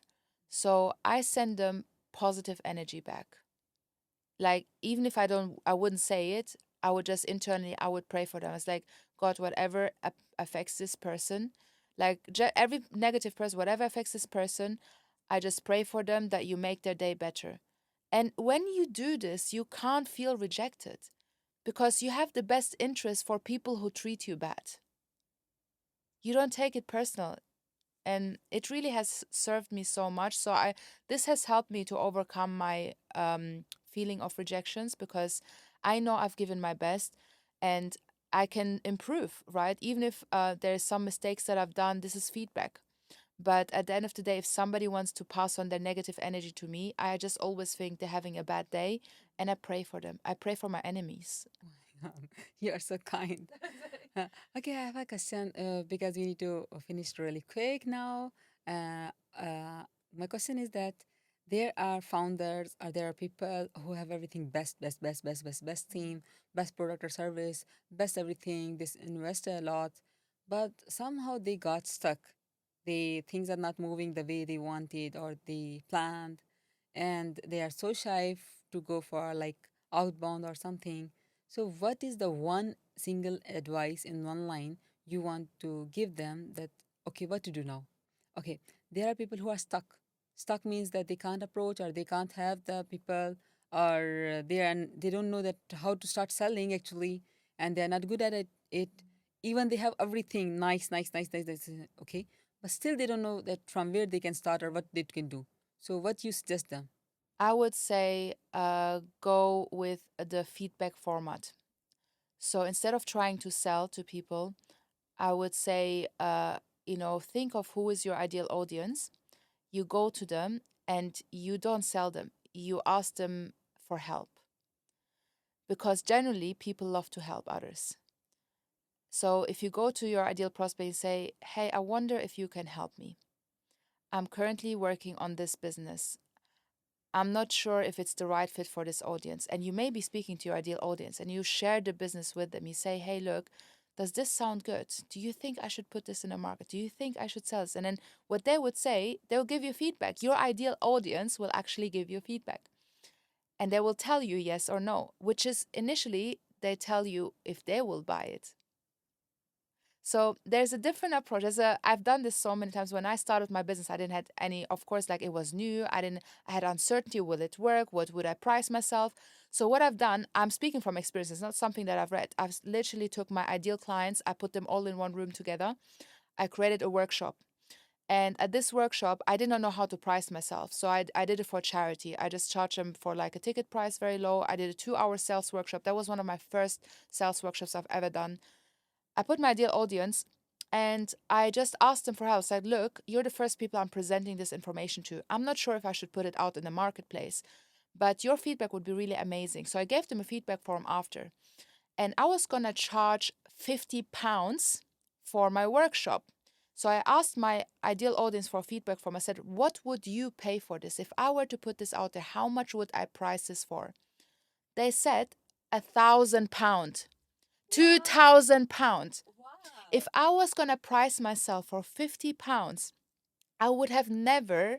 So I send them positive energy back. Like even if I wouldn't say it, I would just internally I would pray for them. It's like God, whatever affects this person, like every negative person, whatever affects this person, I just pray for them that you make their day better. And when you do this, you can't feel rejected because you have the best interest for people who treat you bad. You don't take it personal. And it really has served me so much. So this has helped me to overcome my feeling of rejections because I know I've given my best and I can improve, right? Even if there's some mistakes that I've done, this is feedback. But at the end of the day, if somebody wants to pass on their negative energy to me, I just always think they're having a bad day and I pray for them. I pray for my enemies. You are so kind. Uh, okay, I have a question because we need to finish really quick now. Uh, my question is that there are founders or there are people who have everything best team, best product or service, best everything. They invest a lot, but somehow they got stuck. Things are not moving the way they wanted or they planned, and they are so shy to go for like outbound or something. So, what is the one single advice in one line you want to give them that, okay, what to do now? Okay, there are people who are stuck. Stuck means that they can't approach or they can't have the people or they don't know that how to start selling actually and they're not good at it. Even they have everything nice, okay, but still they don't know that from where they can start or what they can do. So what you suggest them? I would say go with the feedback format. So instead of trying to sell to people, I would say, think of who is your ideal audience. You go to them and you don't sell them. You ask them for help because generally people love to help others. So if you go to your ideal prospect and say, hey, I wonder if you can help me. I'm currently working on this business. I'm not sure if it's the right fit for this audience. And you may be speaking to your ideal audience and you share the business with them. You say, hey, look, does this sound good? Do you think I should put this in a market? Do you think I should sell this? And then what they would say, they'll give you feedback. Your ideal audience will actually give you feedback and they will tell you yes or no, which is initially they tell you if they will buy it. So there's a different approach. I've done this so many times. When I started my business, I didn't have any, of course, like it was new. I had uncertainty. Will it work? What would I price myself? So what I've done, I'm speaking from experience. It's not something that I've read. I've literally took my ideal clients. I put them all in one room together. I created a workshop. And at this workshop, I did not know how to price myself. So I did it for charity. I just charged them for like a ticket price very low. I did a 2 hour sales workshop. That was one of my first sales workshops I've ever done. I put my ideal audience and I just asked them for help. I said, look, you're the first people I'm presenting this information to. I'm not sure if I should put it out in the marketplace, but your feedback would be really amazing. So I gave them a feedback form after. And I was going to charge £50 for my workshop. So I asked my ideal audience for feedback form. I said, what would you pay for this? If I were to put this out there, how much would I price this for? They said £1,000. £2,000. If I was going to price myself for £50, I would have never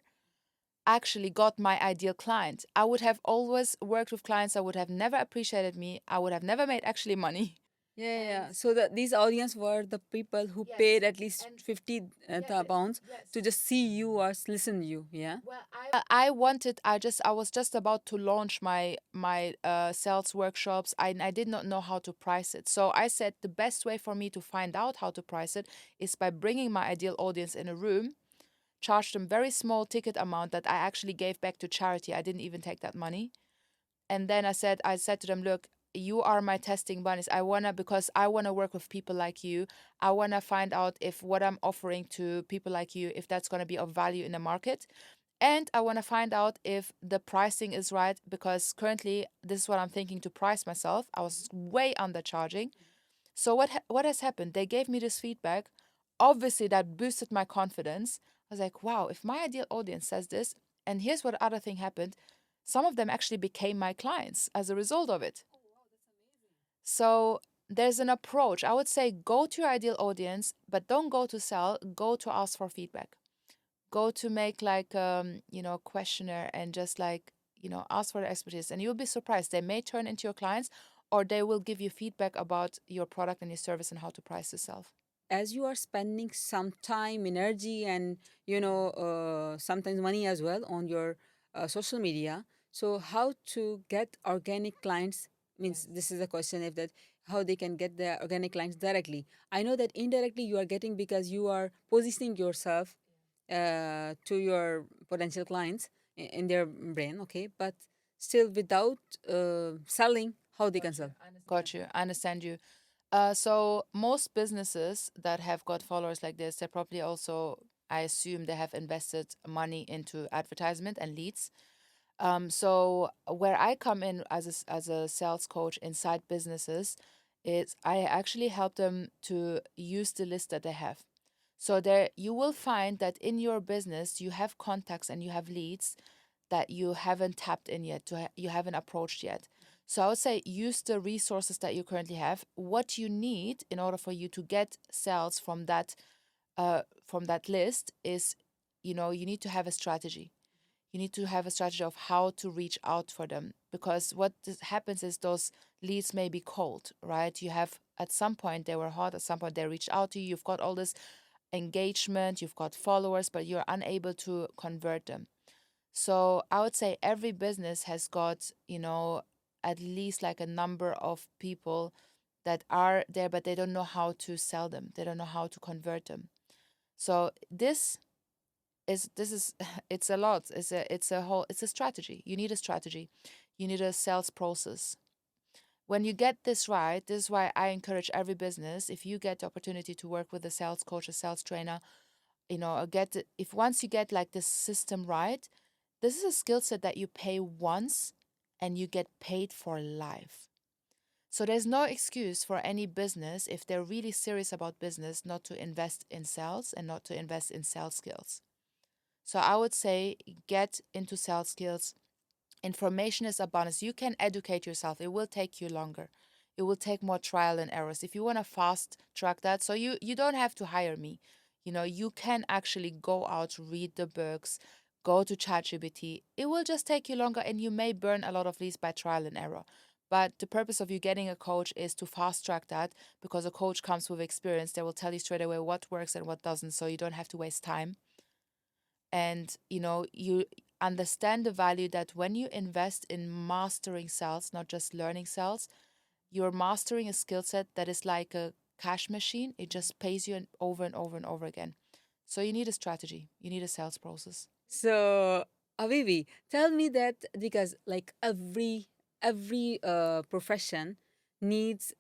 actually got my ideal client. I would have always worked with clients that would have never appreciated me. I would have never made actually money. Yeah. And So these audience were the people who yes, paid at least and 50 yeah, pounds yes. to just see you or listen to you. Yeah. Well, I wanted. I was just about to launch my sales workshops. I did not know how to price it, so I said the best way for me to find out how to price it is by bringing my ideal audience in a room, charge them very small ticket amount that I actually gave back to charity. I didn't even take that money. And then I said to them, look, you are my testing bunnies. Because I wanna work with people like you. I wanna find out if what I'm offering to people like you, if that's gonna be of value in the market. And I wanna find out if the pricing is right because currently this is what I'm thinking to price myself. I was way undercharging. So what has happened? They gave me this feedback. Obviously, that boosted my confidence. I was like, wow, if my ideal audience says this, and here's what other thing happened. Some of them actually became my clients as a result of it. So there's an approach. I would say go to your ideal audience, but don't go to sell, go to ask for feedback. Go to make like questionnaire and just like, ask for their expertise. And you'll be surprised. They may turn into your clients or they will give you feedback about your product and your service and how to price yourself. As you are spending some time, energy, and sometimes money as well on your social media, so how to get organic clients means this is a question if that how they can get the organic clients directly. I know that indirectly you are getting because you are positioning yourself to your potential clients in their brain, okay, but still without selling, how they can sell. Got you. I understand you. So most businesses that have got followers like this, they probably also, I assume, they have invested money into advertisement and leads. So where I come in as as a sales coach inside businesses is I actually help them to use the list that they have. So there you will find that in your business you have contacts and you have leads that you haven't tapped in yet, you haven't approached yet. So I would say use the resources that you currently have. What you need in order for you to get sales from that list is, you need to have a strategy. You need to have a strategy of how to reach out for them, because what happens is those leads may be cold, right? You have at some point they were hot, at some point they reached out to you. You've got all this engagement, you've got followers, but you're unable to convert them. So I would say every business has got, at least like a number of people that are there, but they don't know how to sell them. They don't know how to convert them. So this is it's a lot. It's a strategy. You need a strategy. You need a sales process. When you get this right, this is why I encourage every business, if you get the opportunity to work with a sales coach, a sales trainer, if once you get like this system right, this is a skill set that you pay once and you get paid for life. So there's no excuse for any business, if they're really serious about business, not to invest in sales and not to invest in sales skills. So I would say get into sales skills. Information is abundance. You can educate yourself. It will take you longer. It will take more trial and errors. If you want to fast track that, so you don't have to hire me. You can actually go out, read the books, go to ChatGPT. It will just take you longer, and you may burn a lot of leads by trial and error. But the purpose of you getting a coach is to fast track that, because a coach comes with experience. They will tell you straight away what works and what doesn't, so you don't have to waste time. And you understand the value that when you invest in mastering sales, not just learning sales, you're mastering a skill set that is like a cash machine. It just pays you over and over and over again. So you need a strategy, you need a sales process. So, Avivi, tell me that because like every profession needs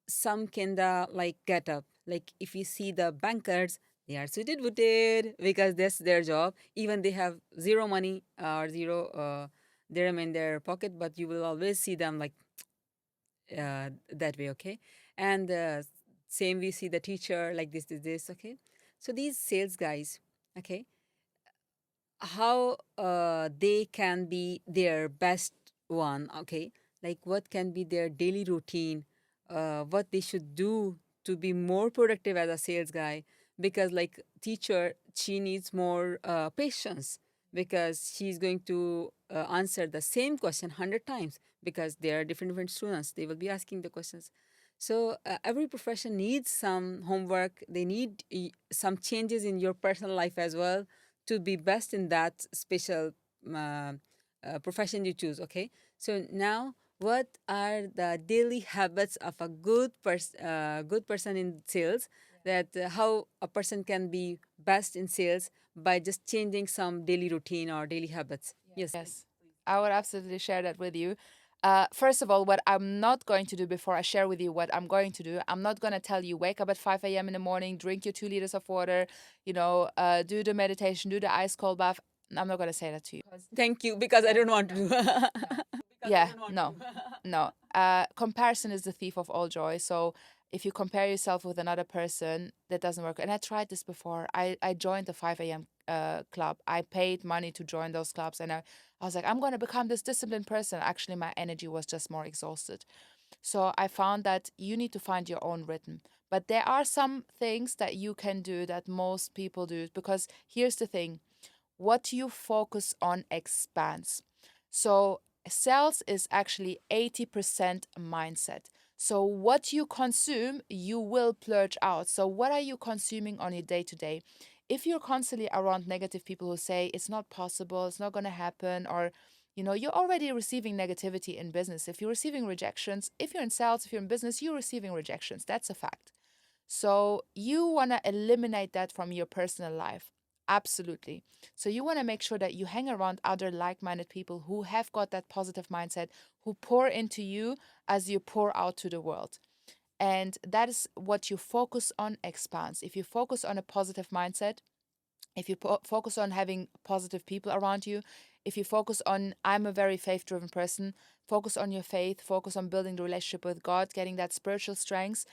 some kinda like get up. Like if you see the bankers, they are suited booted because that's their job. Even they have zero money or zero dirham in their pocket, but you will always see them like that way. Okay, and same we see the teacher like this. Okay, so these sales guys. Okay, how they can be their best one, okay, like what can be their daily routine, what they should do to be more productive as a sales guy, because like teacher, she needs more patience because she's going to answer the same question 100 times because there are different students, they will be asking the questions. So every profession needs some homework, they need some changes in your personal life as well to be best in that special uh, profession you choose. Okay, so now what are the daily habits of a good person in sales, that how a person can be best in sales by just changing some daily routine or daily habits? Yes, please. Yes, I would absolutely share that with you. First of all, what I'm not going to do before I share with you what I'm going to do, I'm not going to tell you wake up at 5 a.m. in the morning, drink your 2 liters of water, do the meditation, do the ice cold bath. I'm not going to say that to you. Thank you, because I don't want to do. Yeah, no, no. Comparison is the thief of all joy. So if you compare yourself with another person, that doesn't work. And I tried this before. I joined the 5 a.m. Club. I paid money to join those clubs, and I was like, I'm going to become this disciplined person. Actually, my energy was just more exhausted. So I found that you need to find your own rhythm. But there are some things that you can do that most people do, because here's the thing: what you focus on expands. So sales is actually 80% mindset. So what you consume, you will plurge out. So what are you consuming on your day to day? If you're constantly around negative people who say it's not possible, it's not going to happen, or you're already receiving negativity in business. If you're receiving rejections, if you're in sales, if you're in business, you're receiving rejections. That's a fact. So you want to eliminate that from your personal life. Absolutely. So you want to make sure that you hang around other like-minded people who have got that positive mindset, who pour into you as you pour out to the world. And that is what you focus on expands. If you focus on a positive mindset, if you focus on having positive people around you, if you focus on, I'm a very faith driven person, focus on your faith, focus on building the relationship with God, getting that spiritual strength.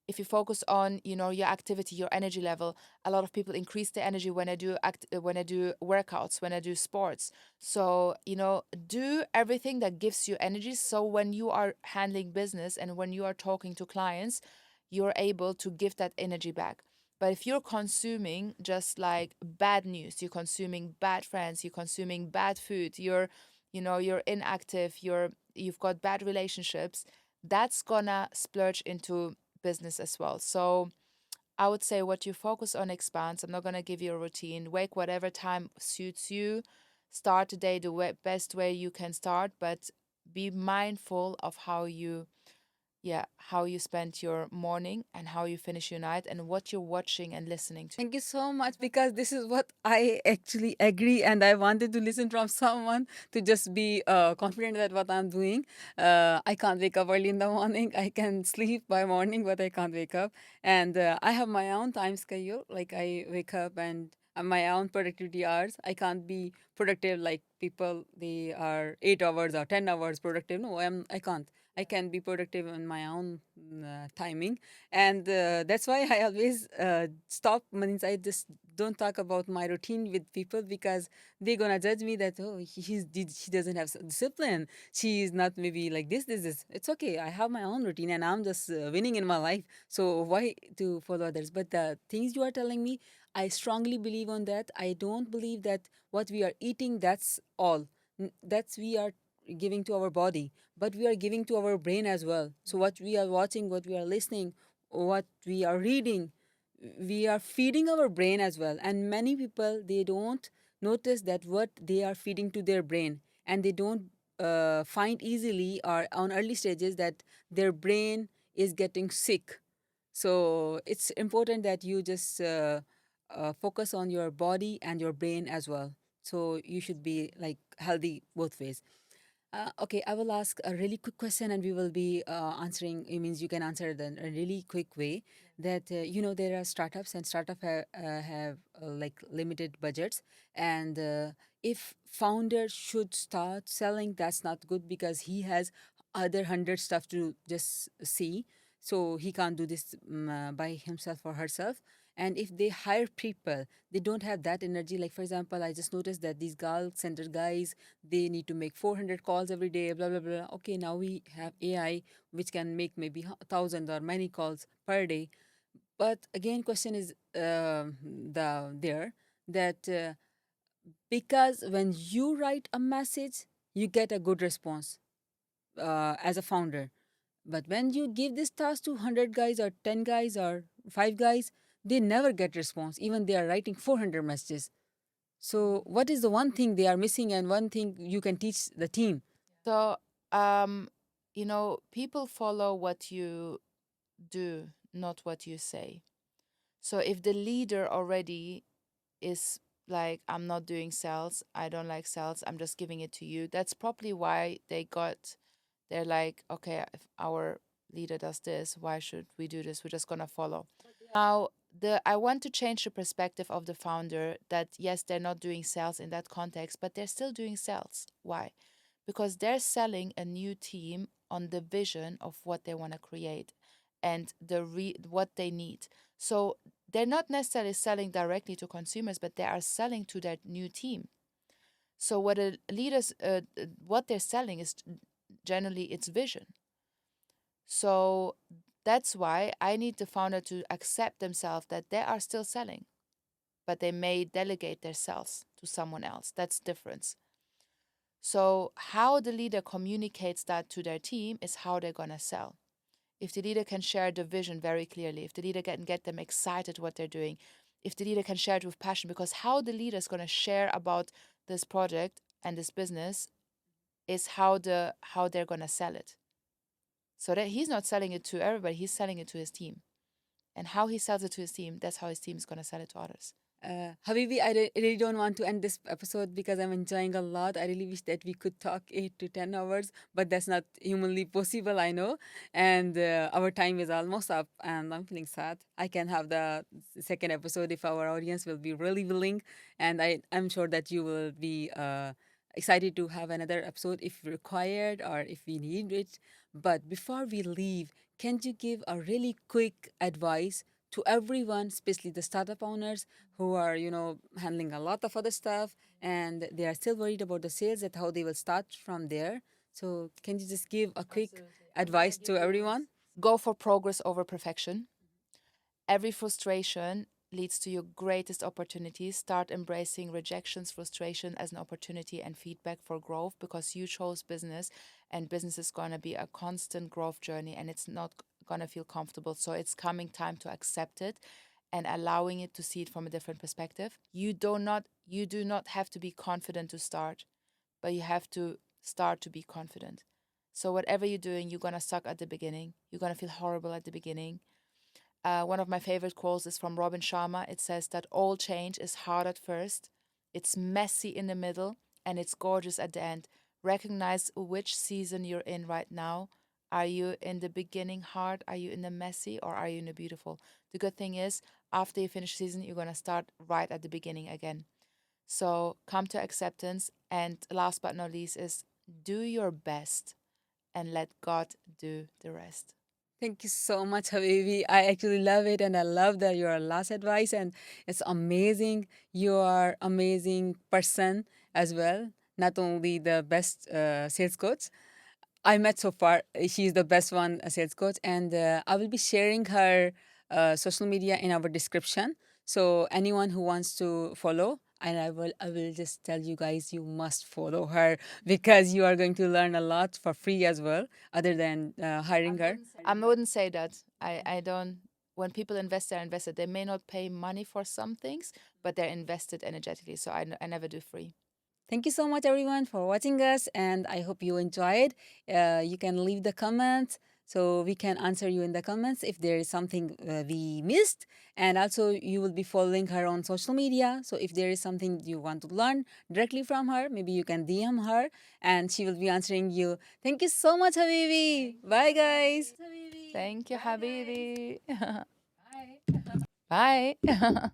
If you focus on your activity, your energy level, a lot of people increase their energy when I do when I do workouts, when I do sports. So do everything that gives you energy, so when you are handling business and when you are talking to clients, you're able to give that energy back. But if you're consuming just like bad news, you're consuming bad friends, you're consuming bad food, you're inactive, you've got bad relationships, that's gonna splurge into business as well. So I would say what you focus on expands. I'm not gonna give you a routine. Wake whatever time suits you. Start the day the best way you can start, but be mindful of how you spend your morning and how you finish your night and what you're watching and listening to. Thank you so much, because this is what I actually agree, and I wanted to listen from someone to just be confident that what I'm doing. I can't wake up early in the morning. I can sleep by morning, but I can't wake up. And I have my own time schedule. Like I wake up and my own productivity hours. I can't be productive like people. They are 8 hours or 10 hours productive. No, I can't. I can be productive in my own timing, and that's why I always stop. Means I just don't talk about my routine with people, because they're gonna judge me that, oh, she doesn't have discipline, she is not maybe like this. It's okay, I have my own routine and I'm just winning in my life, so why to follow others? But the things you are telling me, I strongly believe on that. I don't believe that what we are eating, that's all. That's we are giving to our body, but we are giving to our brain as well. So what we are watching, what we are listening, what we are reading, we are feeding our brain as well. And many people, they don't notice that what they are feeding to their brain, and they don't find easily or on early stages that their brain is getting sick. So it's important that you just focus on your body and your brain as well. So you should be like healthy both ways. Okay, I will ask a really quick question, and we will be answering. It means you can answer it in a really quick way. That there are startups, and startup have like limited budgets, and if founder should start selling, that's not good, because he has other 100 stuff to just see, so he can't do this by himself or herself. And if they hire people, they don't have that energy. Like for example, I just noticed that these call center guys, they need to make 400 calls every day, blah blah blah. Okay, now we have AI which can make maybe 1,000 or many calls per day. But again, question is there that because when you write a message, you get a good response as a founder. But when you give this task to 100 guys or 10 guys or 5 guys, they never get response, even they are writing 400 messages. So what is the one thing they are missing, and one thing you can teach the team? So, people follow what you do, not what you say. So if the leader already is like, I'm not doing sales, I don't like sales, I'm just giving it to you, that's probably why they're like, okay, if our leader does this, why should we do this? We're just gonna follow. Now, I want to change the perspective of the founder that yes, they're not doing sales in that context, but they're still doing sales. Why? Because they're selling a new team on the vision of what they want to create and what they need. So they're not necessarily selling directly to consumers, but they are selling to their new team. So what they're selling is generally its vision. So that's why I need the founder to accept themselves that they are still selling, but they may delegate their sales to someone else. That's the difference. So, how the leader communicates that to their team is how they're going to sell. If the leader can share the vision very clearly, if the leader can get them excited what they're doing, if the leader can share it with passion, because how the leader is going to share about this project and this business is how they're going to sell it. So that he's not selling it to everybody, he's selling it to his team. And how he sells it to his team, that's how his team is going to sell it to others. Habibi, really don't want to end this episode because I'm enjoying a lot. I really wish that we could talk 8 to 10 hours, but that's not humanly possible, I know. And our time is almost up, and I'm feeling sad. I can have the second episode if our audience will be really willing, and I'm sure that you will be excited to have another episode if required or if we need it. But before we leave, can you give a really quick advice to everyone, especially the startup owners who are, handling a lot of other stuff and they are still worried about the sales and how they will start from there. So can you just give a quick advice to everyone? Go for progress over perfection. Every frustration leads to your greatest opportunities. Start embracing rejections, frustration as an opportunity and feedback for growth, because you chose business and business is going to be a constant growth journey and it's not going to feel comfortable. So it's coming time to accept it and allowing it to see it from a different perspective. You do not have to be confident to start, but you have to start to be confident. So whatever you're doing, you're going to suck at the beginning. You're going to feel horrible at the beginning. One of my favorite quotes is from Robin Sharma. It says that all change is hard at first, it's messy in the middle, and it's gorgeous at the end. Recognize which season you're in right now. Are you in the beginning hard? Are you in the messy? Or are you in the beautiful? The good thing is, after you finish season, you're going to start right at the beginning again. So come to acceptance. And last but not least, is do your best and let God do the rest. Thank you so much, Habibi. I actually love it, and I love that your last advice, and it's amazing. You are amazing person as well. Not only the best sales coach I met so far, she's the best one, a sales coach, and I will be sharing her social media in our description. So anyone who wants to follow, and I will just tell you guys, you must follow her because you are going to learn a lot for free as well, other than hiring her. I wouldn't say that. I don't. When people invest, they're invested. They may not pay money for some things, but they're invested energetically. So I never do free. Thank you so much, everyone, for watching us, and I hope you enjoyed. You can leave the comments so we can answer you in the comments if there is something we missed. And also, you will be following her on social media. So if there is something you want to learn directly from her, maybe you can DM her and she will be answering you. Thank you so much, Habibi. Bye, guys. Thank you, Habibi. Bye.